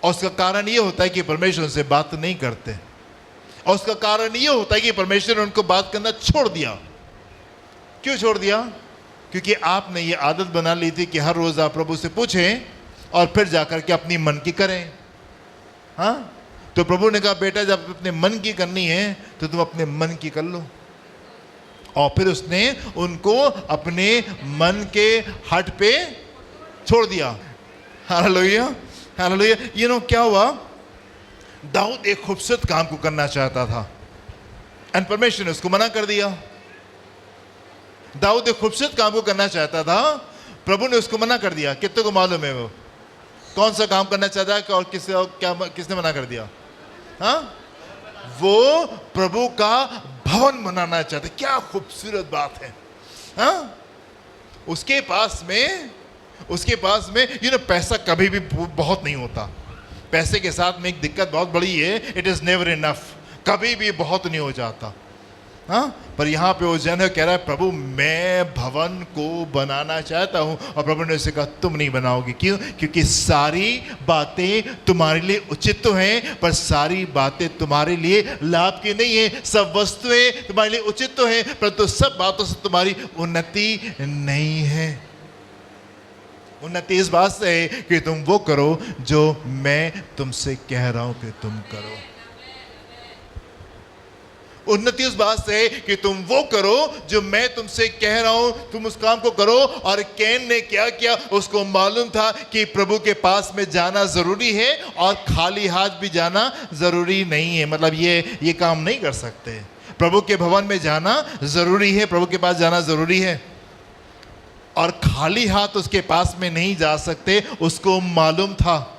[SPEAKER 1] और उसका कारण यह होता है कि परमेश्वर उनसे बात नहीं करते, और उसका कारण यह होता है कि परमेश्वर ने उनको बात करना छोड़ दिया। क्यों छोड़ दिया? क्योंकि आपने ये आदत बना ली थी कि हर रोज आप प्रभु से पूछें और फिर जाकर के अपनी मन की करें। हाँ, तो प्रभु ने कहा बेटा जब अपने मन की करनी है तो तुम अपने मन की कर लो। और फिर उसने उनको अपने मन के हट पे छोड़ दिया। Hallelujah, hallelujah. क्या हुआ? दाऊद एक खूबसूरत काम को करना चाहता था एंड परमेश्वर ने उसको मना कर दिया। दाऊद एक खूबसूरत काम को करना चाहता था, प्रभु ने उसको मना कर दिया। कितने को मालूम है वो कौन सा काम करना चाहता है और किसने मना कर दिया? हाँ, वो प्रभु का भवन बनाना चाहते। क्या खूबसूरत बात है। हाँ, उसके पास में पैसा कभी भी बहुत नहीं होता। पैसे के साथ में एक दिक्कत बहुत बड़ी है, इट इज नेवर इनफ, कभी भी बहुत नहीं हो जाता। हाँ, पर यहाँ पे वो जन कह रहा है प्रभु मैं भवन को बनाना चाहता हूँ, और प्रभु ने उसे कहा तुम नहीं बनाओगे। क्यों? क्योंकि सारी बातें तुम्हारे लिए उचित तो हैं, पर सारी बातें तुम्हारे लिए लाभ की नहीं है। सब वस्तुएं तुम्हारे लिए उचित तो हैं, परंतु सब बातों से तुम्हारी उन्नति नहीं है। उन्नति इस बात से है कि तुम वो करो जो मैं तुमसे कह रहा हूं कि तुम करो। उन्नति उस बात से है कि तुम वो करो जो मैं तुमसे कह रहा हूं, तुम उस काम को करो। और कैन ने क्या किया? उसको मालूम था कि प्रभु के पास में जाना जरूरी है और खाली हाथ भी जाना जरूरी नहीं है। मतलब ये काम नहीं कर सकते। प्रभु के भवन में जाना जरूरी है, प्रभु के पास जाना जरूरी है, और खाली हाथ उसके पास में नहीं जा सकते। उसको मालूम था।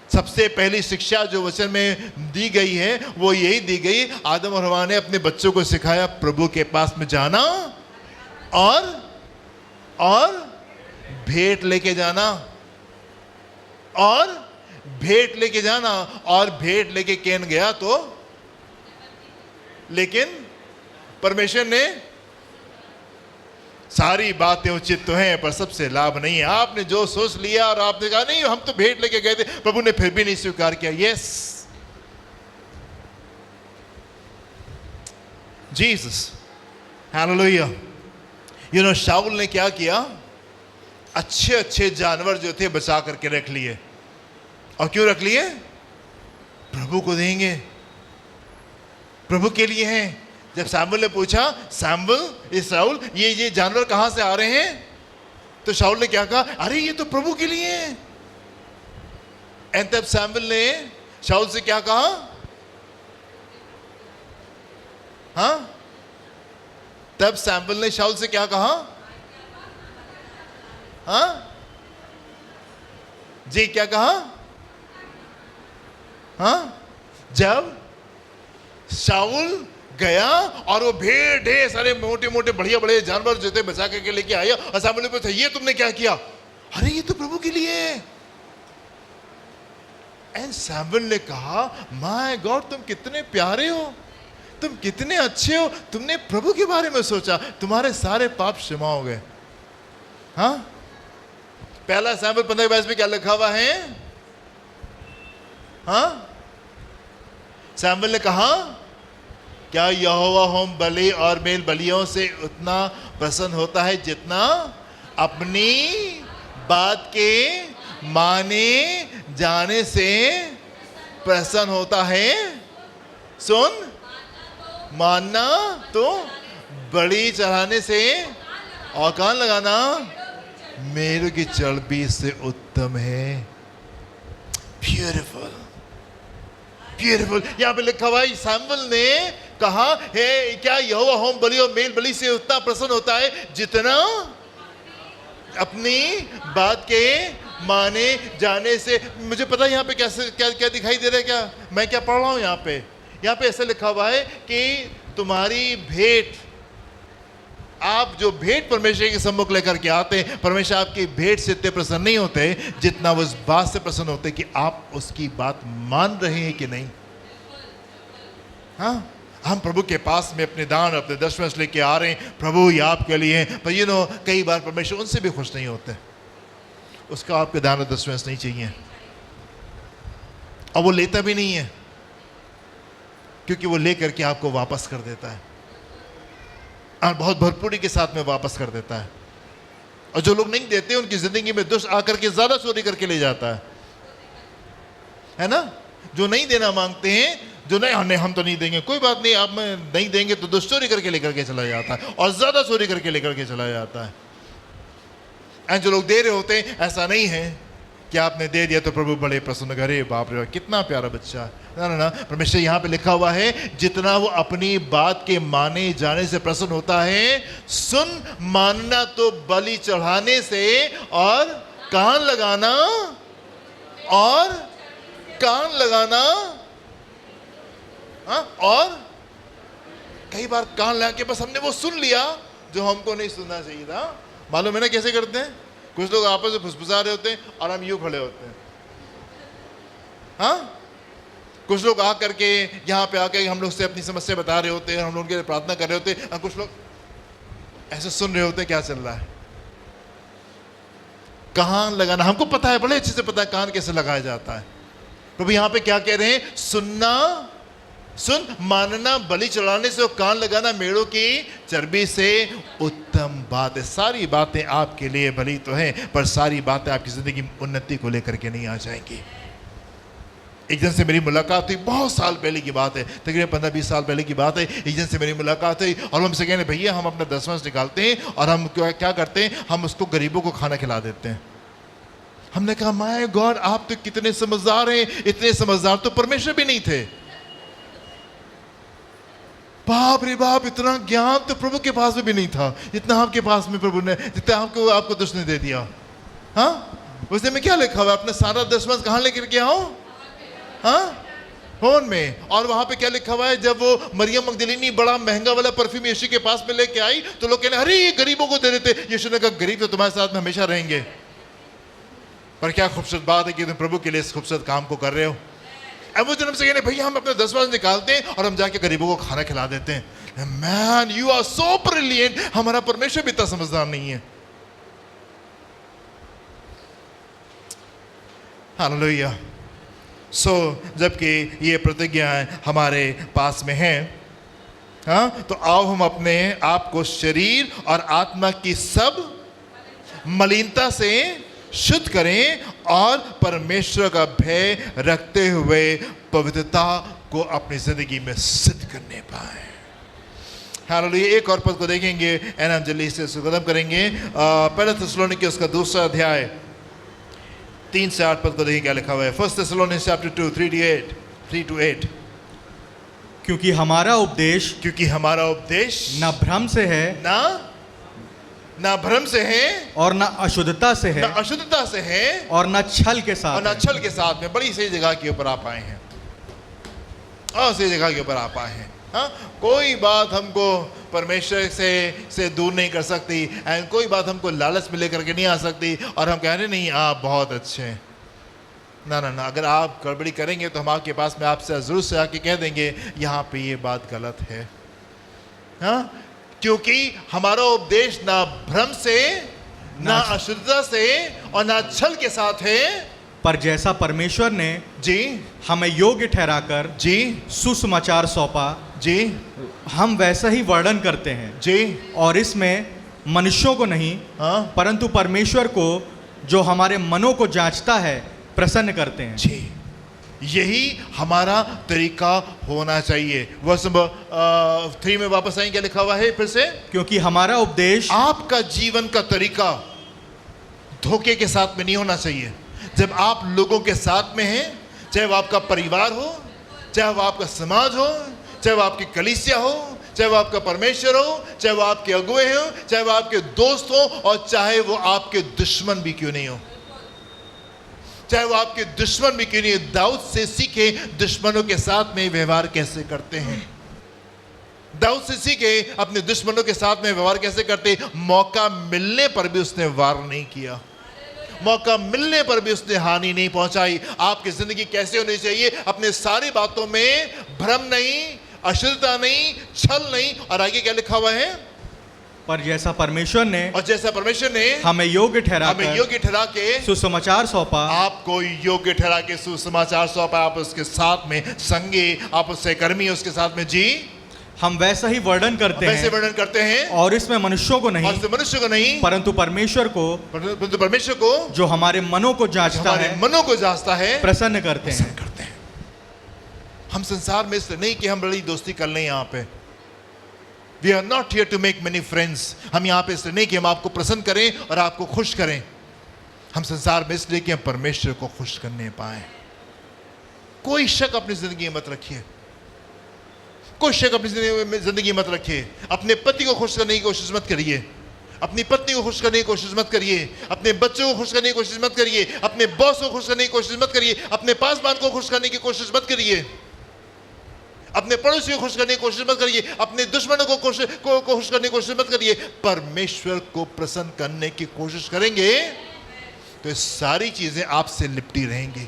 [SPEAKER 1] सबसे पहली शिक्षा जो वचन में दी गई है वो यही दी गई, आदम और हवा ने अपने बच्चों को सिखाया प्रभु के पास में जाना और भेंट लेके जाना, और भेंट लेके जाना। और भेंट लेके कैन गया तो, लेकिन परमेश्वर ने सारी बातें उचित तो हैं पर सबसे लाभ नहीं है। आपने जो सोच लिया और आपने कहा नहीं हम तो भेंट लेके गए थे, प्रभु ने फिर भी नहीं स्वीकार किया। Yes, Jesus, hallelujah. शाऊल ने क्या किया? अच्छे अच्छे जानवर जो थे बचा करके रख लिए। और क्यों रख लिए? प्रभु को देंगे। प्रभु के लिए हैं। जब शामुल ने पूछा, शाऊल ये जानवर कहां से आ रहे हैं, तो शाऊल ने क्या कहा, अरे ये तो प्रभु के लिए हैं। एंड तब शामुल ने शाऊल से क्या कहा, हाँ, तब शामुल ने शाऊल से क्या कहा, हाँ जी, क्या कहा, हाँ, जब शाऊल गया और वो भेड़ ढेर सारे मोटे मोटे बढ़िया बड़े जानवर जो थे बचा करके लेके आया, और शामुल ने पूछा, ये तुमने क्या किया, अरे ये तो प्रभु के लिए है। एंड शामुल ने कहा, माय गॉड, तुम कितने प्यारे हो, तुम कितने अच्छे हो, तुमने प्रभु के बारे में सोचा, तुम्हारे सारे पाप क्षमा हो गए। हाँ, पहला शामुल 15:22 में क्या लिखा हुआ है, हाँ, शामुल ने कहा, क्या यहोवा होम बलि और मेल बलियों से उतना प्रसन्न होता है जितना अपनी बात के माने जाने से प्रसन्न होता है। सुन, मानना तो बलि चढ़ाने से और कान लगाना मेरे की चर्बी से उत्तम है। Beautiful, beautiful. यहां पे लिखा हुआ है, शामुल ने कहा, हे, क्या यहोवा होम बलि और मेल बलि से उतना प्रसन्न होता है जितना अपनी बात के माने जाने से। मुझे पता है यहाँ पे कैसे क्या दिखाई दे रहा है, क्या मैं क्या पढ़ रहा हूँ यहाँ पे ऐसे लिखा हुआ है कि तुम्हारी भेंट, आप जो भेंट परमेश्वर के सम्मुख लेकर के आते हैं, परमेश्वर आपकी भेंट से इतने प्रसन्न नहीं होते जितना वो उस बात से प्रसन्न होते कि आप उसकी बात मान रहे हैं कि नहीं। हाँ, हम प्रभु के पास में अपने दान अपने दशमें लेके आ रहे हैं, प्रभु ये आपके लिए हैं, पर कई बार परमेश्वर उनसे भी खुश नहीं होते, उसका आपके दान और दशमें नहीं चाहिए, और वो लेता भी नहीं है, क्योंकि वो लेकर के आपको वापस कर देता है, और बहुत भरपूरी के साथ में वापस कर देता है। और जो लोग नहीं देते उनकी जिंदगी में दुष्ट आकर के ज्यादा चोरी करके ले जाता है ना। जो नहीं देना मांगते हैं, जो नहीं, हम तो नहीं देंगे, कोई बात नहीं, आप में नहीं देंगे, तो दुष्ट चोरी करके लेकर के चला जाता है, और ज्यादा चोरी करके लेकर के चला जाता है। एंड जो लोग दे रहे होते हैं, ऐसा नहीं है कि आपने दे दिया तो प्रभु बड़े प्रसन्न, अरे बाप रे कितना प्यारा बच्चा। ना, परमेश्वर यहाँ पे लिखा हुआ है, जितना वो अपनी बात के माने जाने से प्रसन्न होता है। सुन, मानना तो बलि चढ़ाने से और कान लगाना, और कान लगाना, हाँ, और कई बार कान लगा के बस हमने वो सुन लिया जो हमको नहीं सुनना चाहिए था। मालूम है ना कैसे करते हैं, कुछ लोग आपस में फुसफुसा रहे होते हैं और हम यूं खड़े होते हैं। हाँ, कुछ लोग आ करके यहाँ पे आके हम लोग से अपनी समस्या बता रहे होते हैं, हम लोग उनके लिए प्रार्थना कर रहे होते हैं, और कुछ लोग ऐसे सुन रहे होते हैं क्या चल रहा है। कान लगाना हमको पता है, बड़े अच्छे से पता है कान कैसे लगाया जाता है। प्रभु यहाँ पे क्या कह रहे हैं, सुन, मानना बलि चढ़ाने से और कान लगाना मेढ़ों की चर्बी से उत्तम बात है। सारी बातें आपके लिए भली तो हैं, पर सारी बातें आपकी जिंदगी में उन्नति को लेकर के नहीं आ जाएंगी। एक जन से मेरी मुलाकात हुई, बहुत साल पहले की बात है, तकरीबन 15-20 साल पहले की बात है। एक जन से मेरी मुलाकात हुई और हमसे कहने, भैया हम अपना दशमांश निकालते हैं और हम क्या करते हैं, हम उसको गरीबों को खाना खिला देते हैं। हमने कहा, माय गॉड, आप तो कितने समझदार हैं। इतने समझदार तो परमेश्वर भी नहीं थे। बाप रे बाप, इतना ज्ञान तो प्रभु के पास में भी नहीं था जितना आपके पास में प्रभु ने, जितना आपको दुष्ट ने दे दिया। हाँ, उसने में क्या लिखा हुआ, अपना सारा दशमांश कहाँ लेकर के आओ, हाँ, फोन में। और वहां पे क्या लिखा हुआ है, जब वो मरियम मगदलीनी बड़ा महंगा वाला परफ्यूम यीशु के पास में लेके आई तो लोग कहने, अरे ये गरीबों को दे देते। यीशु ने कहा, गरीब तो तुम्हारे साथ में हमेशा रहेंगे, पर क्या खूबसूरत बात है कि तुम प्रभु के लिए इस खूबसूरत काम को कर रहे हो। अब वो जन्म से कहने, भैया हम अपने दशमांश निकालते हैं और हम जाके गरीबों को खाना खिला देते हैं। Man, you are so brilliant. हमारा परमेश्वर भी इतना समझदार नहीं है। हालेलुया। जबकि ये प्रतिज्ञाएं हमारे पास में हैं, हाँ, तो आओ हम अपने आप को शरीर और आत्मा की सब मलिनता से शुद्ध करें और परमेश्वर का भय रखते हुए पवित्रता को अपनी जिंदगी में सिद्ध करने पाए। हालेलुया। एक और पद को देखेंगे एंड हम जल्दी से खत्म करेंगे। पहला थिस्सलुनीके उसका दूसरा अध्याय 3 से 8 पद को देखेंगे क्या लिखा हुआ है। First Thessalonica chapter 2 3 to 8।
[SPEAKER 2] क्योंकि हमारा उपदेश ना भ्रम से है,
[SPEAKER 1] ना भ्रम से है,
[SPEAKER 2] और ना अशुद्धता से है, और ना छल के साथ
[SPEAKER 1] में। बड़ी सही जगह के ऊपर आप आए हैं, और सही जगह के ऊपर आप आए हैं। हाँ, कोई बात हमको परमेश्वर से दूर नहीं कर सकती, एंड कोई बात हमको लालच में लेकर के नहीं आ सकती और हम कह रहे नहीं आप बहुत अच्छे हैं। ना ना ना, अगर आप गड़बड़ी करेंगे तो हम आपके पास में आपसे जरूर से आके कह देंगे यहाँ पे ये बात गलत है। हाँ, क्योंकि हमारा उपदेश ना भ्रम से, ना अशुद्धता से और ना छल के साथ है,
[SPEAKER 2] पर जैसा परमेश्वर ने
[SPEAKER 1] जी
[SPEAKER 2] हमें योग्य ठहराकर
[SPEAKER 1] जी
[SPEAKER 2] सुसमाचार सौंपा
[SPEAKER 1] जी,
[SPEAKER 2] हम वैसा ही वर्णन करते हैं
[SPEAKER 1] जी। और
[SPEAKER 2] इसमें मनुष्यों को नहीं, परंतु परमेश्वर को जो हमारे मनों को जांचता है प्रसन्न करते हैं।
[SPEAKER 1] जी, यही हमारा तरीका होना चाहिए। वर्स नंबर 3 में वापस आएंगे, क्या लिखा हुआ है फिर से।
[SPEAKER 2] क्योंकि हमारा उपदेश,
[SPEAKER 1] आपका जीवन का तरीका धोखे के साथ में नहीं होना चाहिए। जब आप लोगों के साथ में हैं, चाहे वो आपका परिवार हो, चाहे वो आपका समाज हो, चाहे वो आपकी कलीसिया हो, चाहे वो आपका परमेश्वर हो, चाहे वो आपके अगुए हो, चाहे वो आपके दोस्त हो, और चाहे वो आपके दुश्मन भी क्यों नहीं हो, चाहे वो आपके दुश्मन भी क्यों नहीं हो, दाऊद से सीखे दुश्मनों के साथ में व्यवहार कैसे करते हैं। दाऊद से सीखे अपने दुश्मनों के साथ में व्यवहार कैसे करते। मौका मिलने पर भी उसने वार नहीं किया, मौका मिलने पर भी उसने हानि नहीं पहुंचाई। आपकी जिंदगी कैसे होनी चाहिए? अपने सारी बातों में भ्रम नहीं, अशुद्धता नहीं, छल नहीं, और आगे क्या लिखा हुआ है।
[SPEAKER 2] पर जैसा परमेश्वर ने हमें योग्य ठहरा
[SPEAKER 1] के
[SPEAKER 2] सुसमाचार सौंपा,
[SPEAKER 1] आपको योग्य ठहरा के सुसमाचार सौंपा। आप उसके साथ में संगी, आप उससे कर्मी, उसके साथ में जी,
[SPEAKER 2] हम वैसा ही वर्णन करते हैं, और इसमें मनुष्यों को नहीं, परंतु परमेश्वर को जो हमारे मनों को जांचता है प्रसन्न करते हैं।
[SPEAKER 1] हम संसार में इसलिए नहीं कि हम बड़ी दोस्ती कर लें। यहाँ पे we are not here to make many friends. हम यहाँ पे इसलिए नहीं कि हम आपको प्रसन्न करें और आपको खुश करें। हम संसार में इसलिए कि हम परमेश्वर को खुश करने पाए। कोई शक अपनी जिंदगी में मत रखिए, कोई शक अपनी जिंदगी मत रखिए। अपने पति को खुश करने की कोशिश मत करिए, अपनी पत्नी को खुश करने की कोशिश मत करिए, अपने बच्चों को खुश करने की कोशिश मत करिए, अपने बॉस को खुश करने की कोशिश मत करिए, अपने पासवान को खुश करने की कोशिश मत करिए, अपने पड़ोसी को खुश करने की कोशिश मत करिए, अपने दुश्मनों को खुश करने की कोशिश मत करिए। परमेश्वर को प्रसन्न करने की कोशिश करेंगे तो सारी चीजें आपसे लिपटी रहेंगी,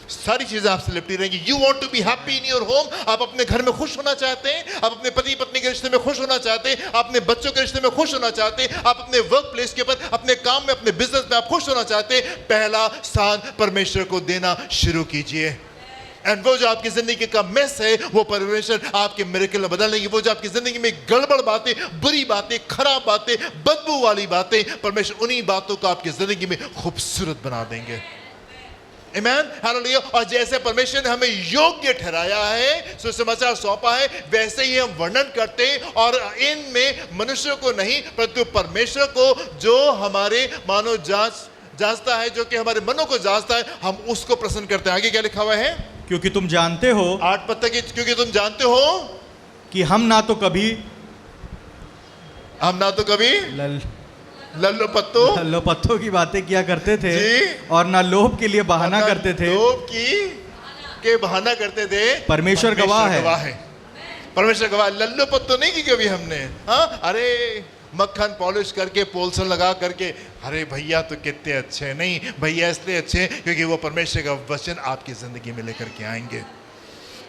[SPEAKER 1] सारी चीजें आपसे लिपटी रहेंगी। You want to be happy in your home. आप अपने घर में खुश होना चाहते हैं, आप अपने पति पत्नी के रिश्ते में खुश होना चाहते हैं, आप अपने बच्चों के रिश्ते में खुश होना चाहते हैं, आप अपने वर्क प्लेस के ऊपर, अपने काम में, अपने बिजनेस में आप खुश होना चाहते हैं। पहला स्थान परमेश्वर को देना शुरू कीजिए, एंड वो जो आपकी जिंदगी का मेस है वो परमेश्वर आपके मिरेकल में बदल देंगे। वो जो आपकी जिंदगी में गड़बड़ बातें, बुरी बातें, खराब बातें, बदबू वाली बातें, परमेश्वर उन्हीं बातों को आपकी जिंदगी में खूबसूरत बना देंगे। आमीन, हालेलुया। और जैसे परमेश्वर ने हमें योग्य ठहराया है, सुसमाचार सौंपा है, वैसे ही हम वर्णन करते हैं। और इनमें मनुष्य को नहीं परंतु परमेश्वर को जो हमारे मानो जांचता है, जो कि हमारे मनों को जांचता है, हम उसको प्रसन्न करते हैं। आगे क्या लिखा हुआ है?
[SPEAKER 2] क्योंकि तुम जानते हो,
[SPEAKER 1] 8 पद तक, क्योंकि तुम जानते हो
[SPEAKER 2] कि हम ना तो कभी लल्लो पत्तों की बातें किया करते थे और ना लोभ के लिए बहाना करते थे।
[SPEAKER 1] लोभ के बहाना करते थे।
[SPEAKER 2] परमेश्वर गवाह है।
[SPEAKER 1] परमेश्वर गवाह। लल्लो पत्तो नहीं की कभी हमने। हाँ, अरे मक्खन पॉलिश करके, पोलसन लगा करके, अरे भैया तो कितने अच्छे। नहीं भैया इसलिए अच्छे क्योंकि वो परमेश्वर का वचन आपकी जिंदगी में लेकर के आएंगे।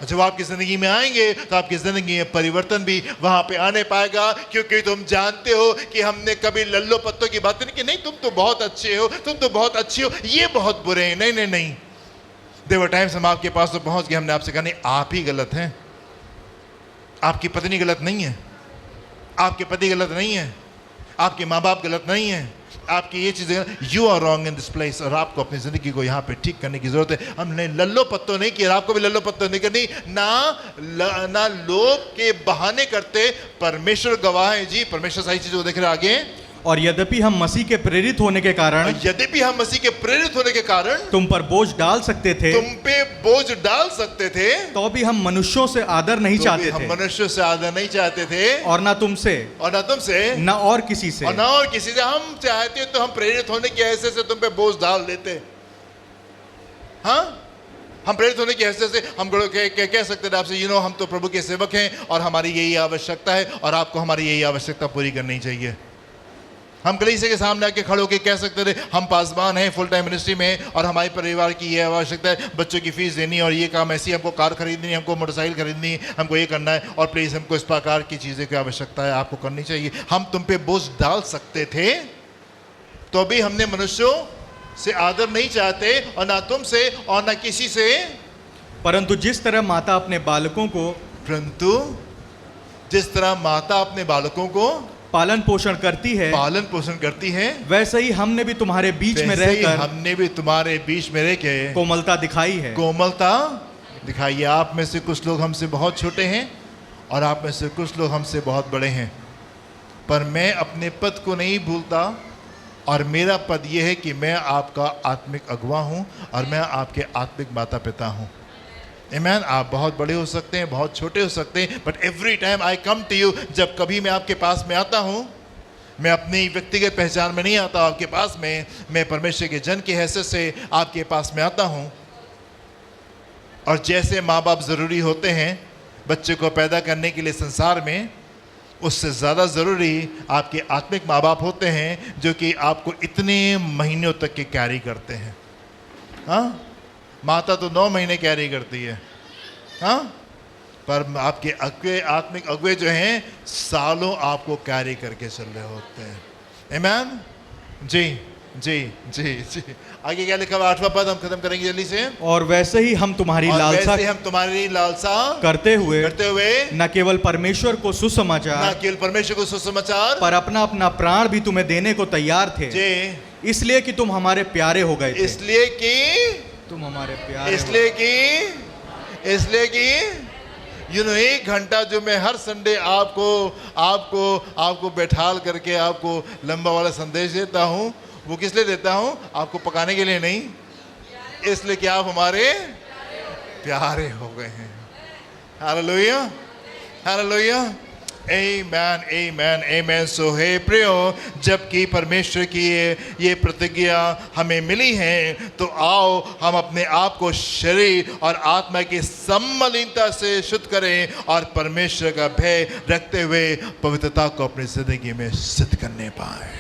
[SPEAKER 1] जब आपकी जिंदगी में आएंगे तो आपकी जिंदगी में परिवर्तन भी वहां पे आने पाएगा, क्योंकि तुम जानते हो कि हमने कभी लल्लो पत्तों की बात नहीं की। नहीं, तुम तो बहुत अच्छे हो, तुम तो बहुत अच्छी हो, ये बहुत बुरे हैं। नहीं नहीं नहीं, देयर वर टाइम्स हम आपके पास तो पहुंच गए, हमने आपसे कहा नहीं आप ही गलत हैं, आपकी पत्नी गलत नहीं है, आपके पति गलत नहीं है, आपके माँ बाप गलत नहीं है, आपकी ये चीजें, you are wrong in this place, और आपको अपनी जिंदगी को यहाँ पे ठीक करने की जरूरत है। हमने लल्लो पत्तो नहीं किया, आपको भी लल्लो पत्तो नहीं करनी, ना लोग के बहाने करते, परमेश्वर गवाह है जी, परमेश्वर सही चीजों को देख रहे आगे।
[SPEAKER 2] और यद्यपि हम मसीह के प्रेरित होने के कारण तुम पर बोझ डाल सकते थे,
[SPEAKER 1] तुम पे बोझ डाल सकते थे,
[SPEAKER 2] तो भी हम मनुष्यों से आदर नहीं चाहते थे,
[SPEAKER 1] हम मनुष्यों से आदर नहीं चाहते थे,
[SPEAKER 2] और ना तुमसे,
[SPEAKER 1] ना
[SPEAKER 2] और किसी से,
[SPEAKER 1] हम चाहते तो हम प्रेरित होने की हैसियत से तुम पे बोझ डाल देते। हाँ, हम प्रेरित होने की हैसियत से हम कह सकते थे आपसे, हम तो प्रभु के सेवक हैं और हमारी यही आवश्यकता है और आपको हमारी यही आवश्यकता पूरी करनी चाहिए। हम कलीसिया के सामने आके खड़े होकर कह सकते थे, हम पासबान हैं, फुल टाइम मिनिस्ट्री में हैं और हमारे परिवार की ये आवश्यकता है, बच्चों की फीस देनी और ये काम ऐसी, हमको कार खरीदनी, हमको मोटरसाइकिल खरीदनी, हमको ये करना है और प्लीज़ हमको इस प्रकार की चीज़ें की आवश्यकता है, आपको करनी चाहिए। हम तुम पे बोझ डाल सकते थे, तो भी हमने मनुष्यों से आदर नहीं चाहते और ना तुमसे और ना किसी से।
[SPEAKER 2] परंतु जिस तरह माता अपने बालकों को पालन पोषण करती है, वैसे ही हमने भी तुम्हारे बीच में रह के कोमलता दिखाई है।
[SPEAKER 1] आप में से कुछ लोग हमसे बहुत छोटे हैं और आप में से कुछ लोग हमसे बहुत बड़े हैं, पर मैं अपने पद को नहीं भूलता और मेरा पद यह है कि मैं आपका आत्मिक अगुवा हूं और मैं आपके आत्मिक माता पिता हूं। आमीन। आप बहुत बड़े हो सकते हैं, बहुत छोटे हो सकते हैं, but every time I come to you, जब कभी मैं आपके पास में आता हूँ, मैं अपनी व्यक्तिगत पहचान में नहीं आता आपके पास में, मैं परमेश्वर के जन की हैसियत से आपके पास में आता हूँ। और जैसे माँ बाप ज़रूरी होते हैं बच्चे को पैदा करने के लिए संसार में, उससे ज़्यादा ज़रूरी आपके आत्मिक माँ बाप होते हैं जो कि आपको इतने महीनों तक के कैरी करते हैं। हाँ, माता तो 9 महीने कैरी करती है, हाँ, पर आपके आत्मिक अगुवे जो हैं सालों आपको कैरी करके चल रहे होते हैं। आमीन। जी जी जी जी। आगे क्या लिखा हुआ 8वां पद, हम खत्म करेंगे जल्दी से।
[SPEAKER 2] और वैसे ही हम तुम्हारी
[SPEAKER 1] लालसा
[SPEAKER 2] करते हुए न केवल परमेश्वर को सुसमाचार, पर अपना अपना प्राण भी तुम्हें देने को तैयार थे, इसलिए कि तुम हमारे प्यारे हो गए थे।
[SPEAKER 1] इसलिए कि 1 घंटा जो मैं हर संडे आपको बैठाल करके आपको लंबा वाला संदेश देता हूँ, वो किस लिए देता हूँ? आपको पकाने के लिए नहीं, इसलिए कि आप हमारे प्यारे हो गए हैं। हालेलुया, हालेलुया, आमेन, आमेन, आमेन। सो हे प्रियो, जबकि परमेश्वर की ये प्रतिज्ञा हमें मिली है, तो आओ हम अपने आप को शरीर और आत्मा की सम्मलिनता से शुद्ध करें और परमेश्वर का भय रखते हुए पवित्रता को अपनी जिंदगी में सिद्ध करने पाए।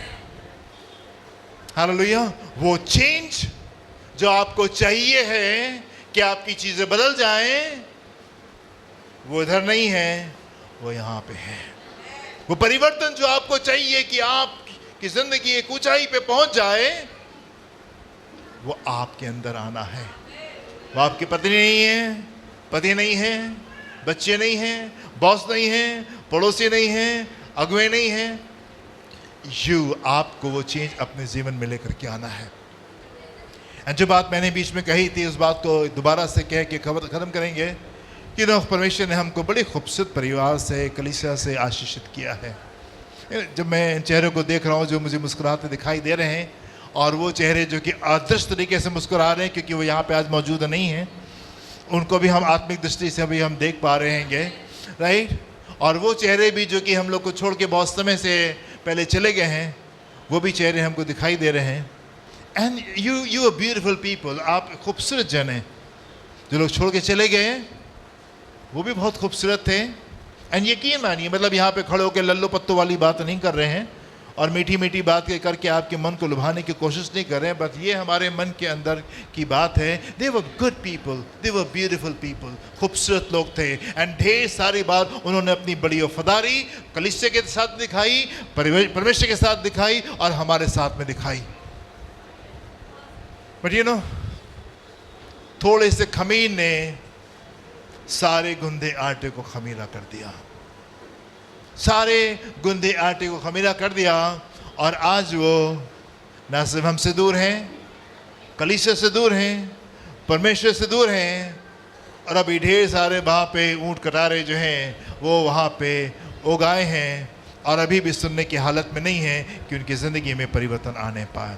[SPEAKER 1] हालेलुया। वो चेंज जो आपको चाहिए है कि आपकी चीजें बदल जाएं, वो इधर नहीं है, वो यहाँ पे है। वो परिवर्तन जो आपको चाहिए कि आपकी जिंदगी एक ऊंचाई पे पहुंच जाए, वो आपके अंदर आना है। वो आपकी पत्नी नहीं है, पति नहीं है, बच्चे नहीं हैं, बॉस नहीं है, पड़ोसी नहीं है, अगुवे नहीं है। आपको वो चेंज अपने जीवन में लेकर के आना है। और जो बात मैंने बीच में कही थी, उस बात को दोबारा से कह के खत्म करेंगे कि परमेश्वर ने हमको बड़ी खूबसूरत परिवार से, कलीसिया से आशीषित किया है। जब मैं चेहरों को देख रहा हूँ जो मुझे मुस्कुराते दिखाई दे रहे हैं, और वो चेहरे जो कि अदृश्य तरीके से मुस्कुरा रहे हैं क्योंकि वो यहाँ पे आज मौजूद नहीं हैं, उनको भी हम आत्मिक दृष्टि से अभी हम देख पा रहे हैं, राइट। और वो चेहरे भी जो कि हम लोग को छोड़ के बहुत समय से पहले चले गए हैं, वो भी चेहरे हमको दिखाई दे रहे हैं। And you are beautiful people, आप खूबसूरत जन हैं। जो लोग छोड़ के चले गए वो भी बहुत खूबसूरत थे। एंड यकीन मानिए, मतलब यहाँ पे खड़े होकर लल्लो पत्तों वाली बात नहीं कर रहे हैं और मीठी मीठी बात करके आपके मन को लुभाने की कोशिश नहीं कर रहे हैं, बट ये हमारे मन के अंदर की बात है। They were good people, they were beautiful people, खूबसूरत लोग थे। एंड ढेर सारी बार उन्होंने अपनी बड़ी वफादारी कलीसिया के साथ दिखाई, परमेश्वर के साथ दिखाई और हमारे साथ में दिखाई। बट थोड़े से खमीर ने सारे गुंदे आटे को खमीरा कर दिया, सारे गुंदे आटे को खमीरा कर दिया, और आज वो ना सिर्फ हमसे दूर हैं, कलीसिया से दूर हैं, परमेश्वर से दूर हैं, और अभी ढेर सारे वहाँ पे ऊँट कटारे जो हैं वो वहाँ पे उगाए हैं और अभी भी सुनने की हालत में नहीं है कि उनकी ज़िंदगी में परिवर्तन आने पाए।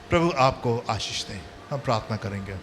[SPEAKER 1] प्रभु आपको आशीष दें। हम प्रार्थना करेंगे।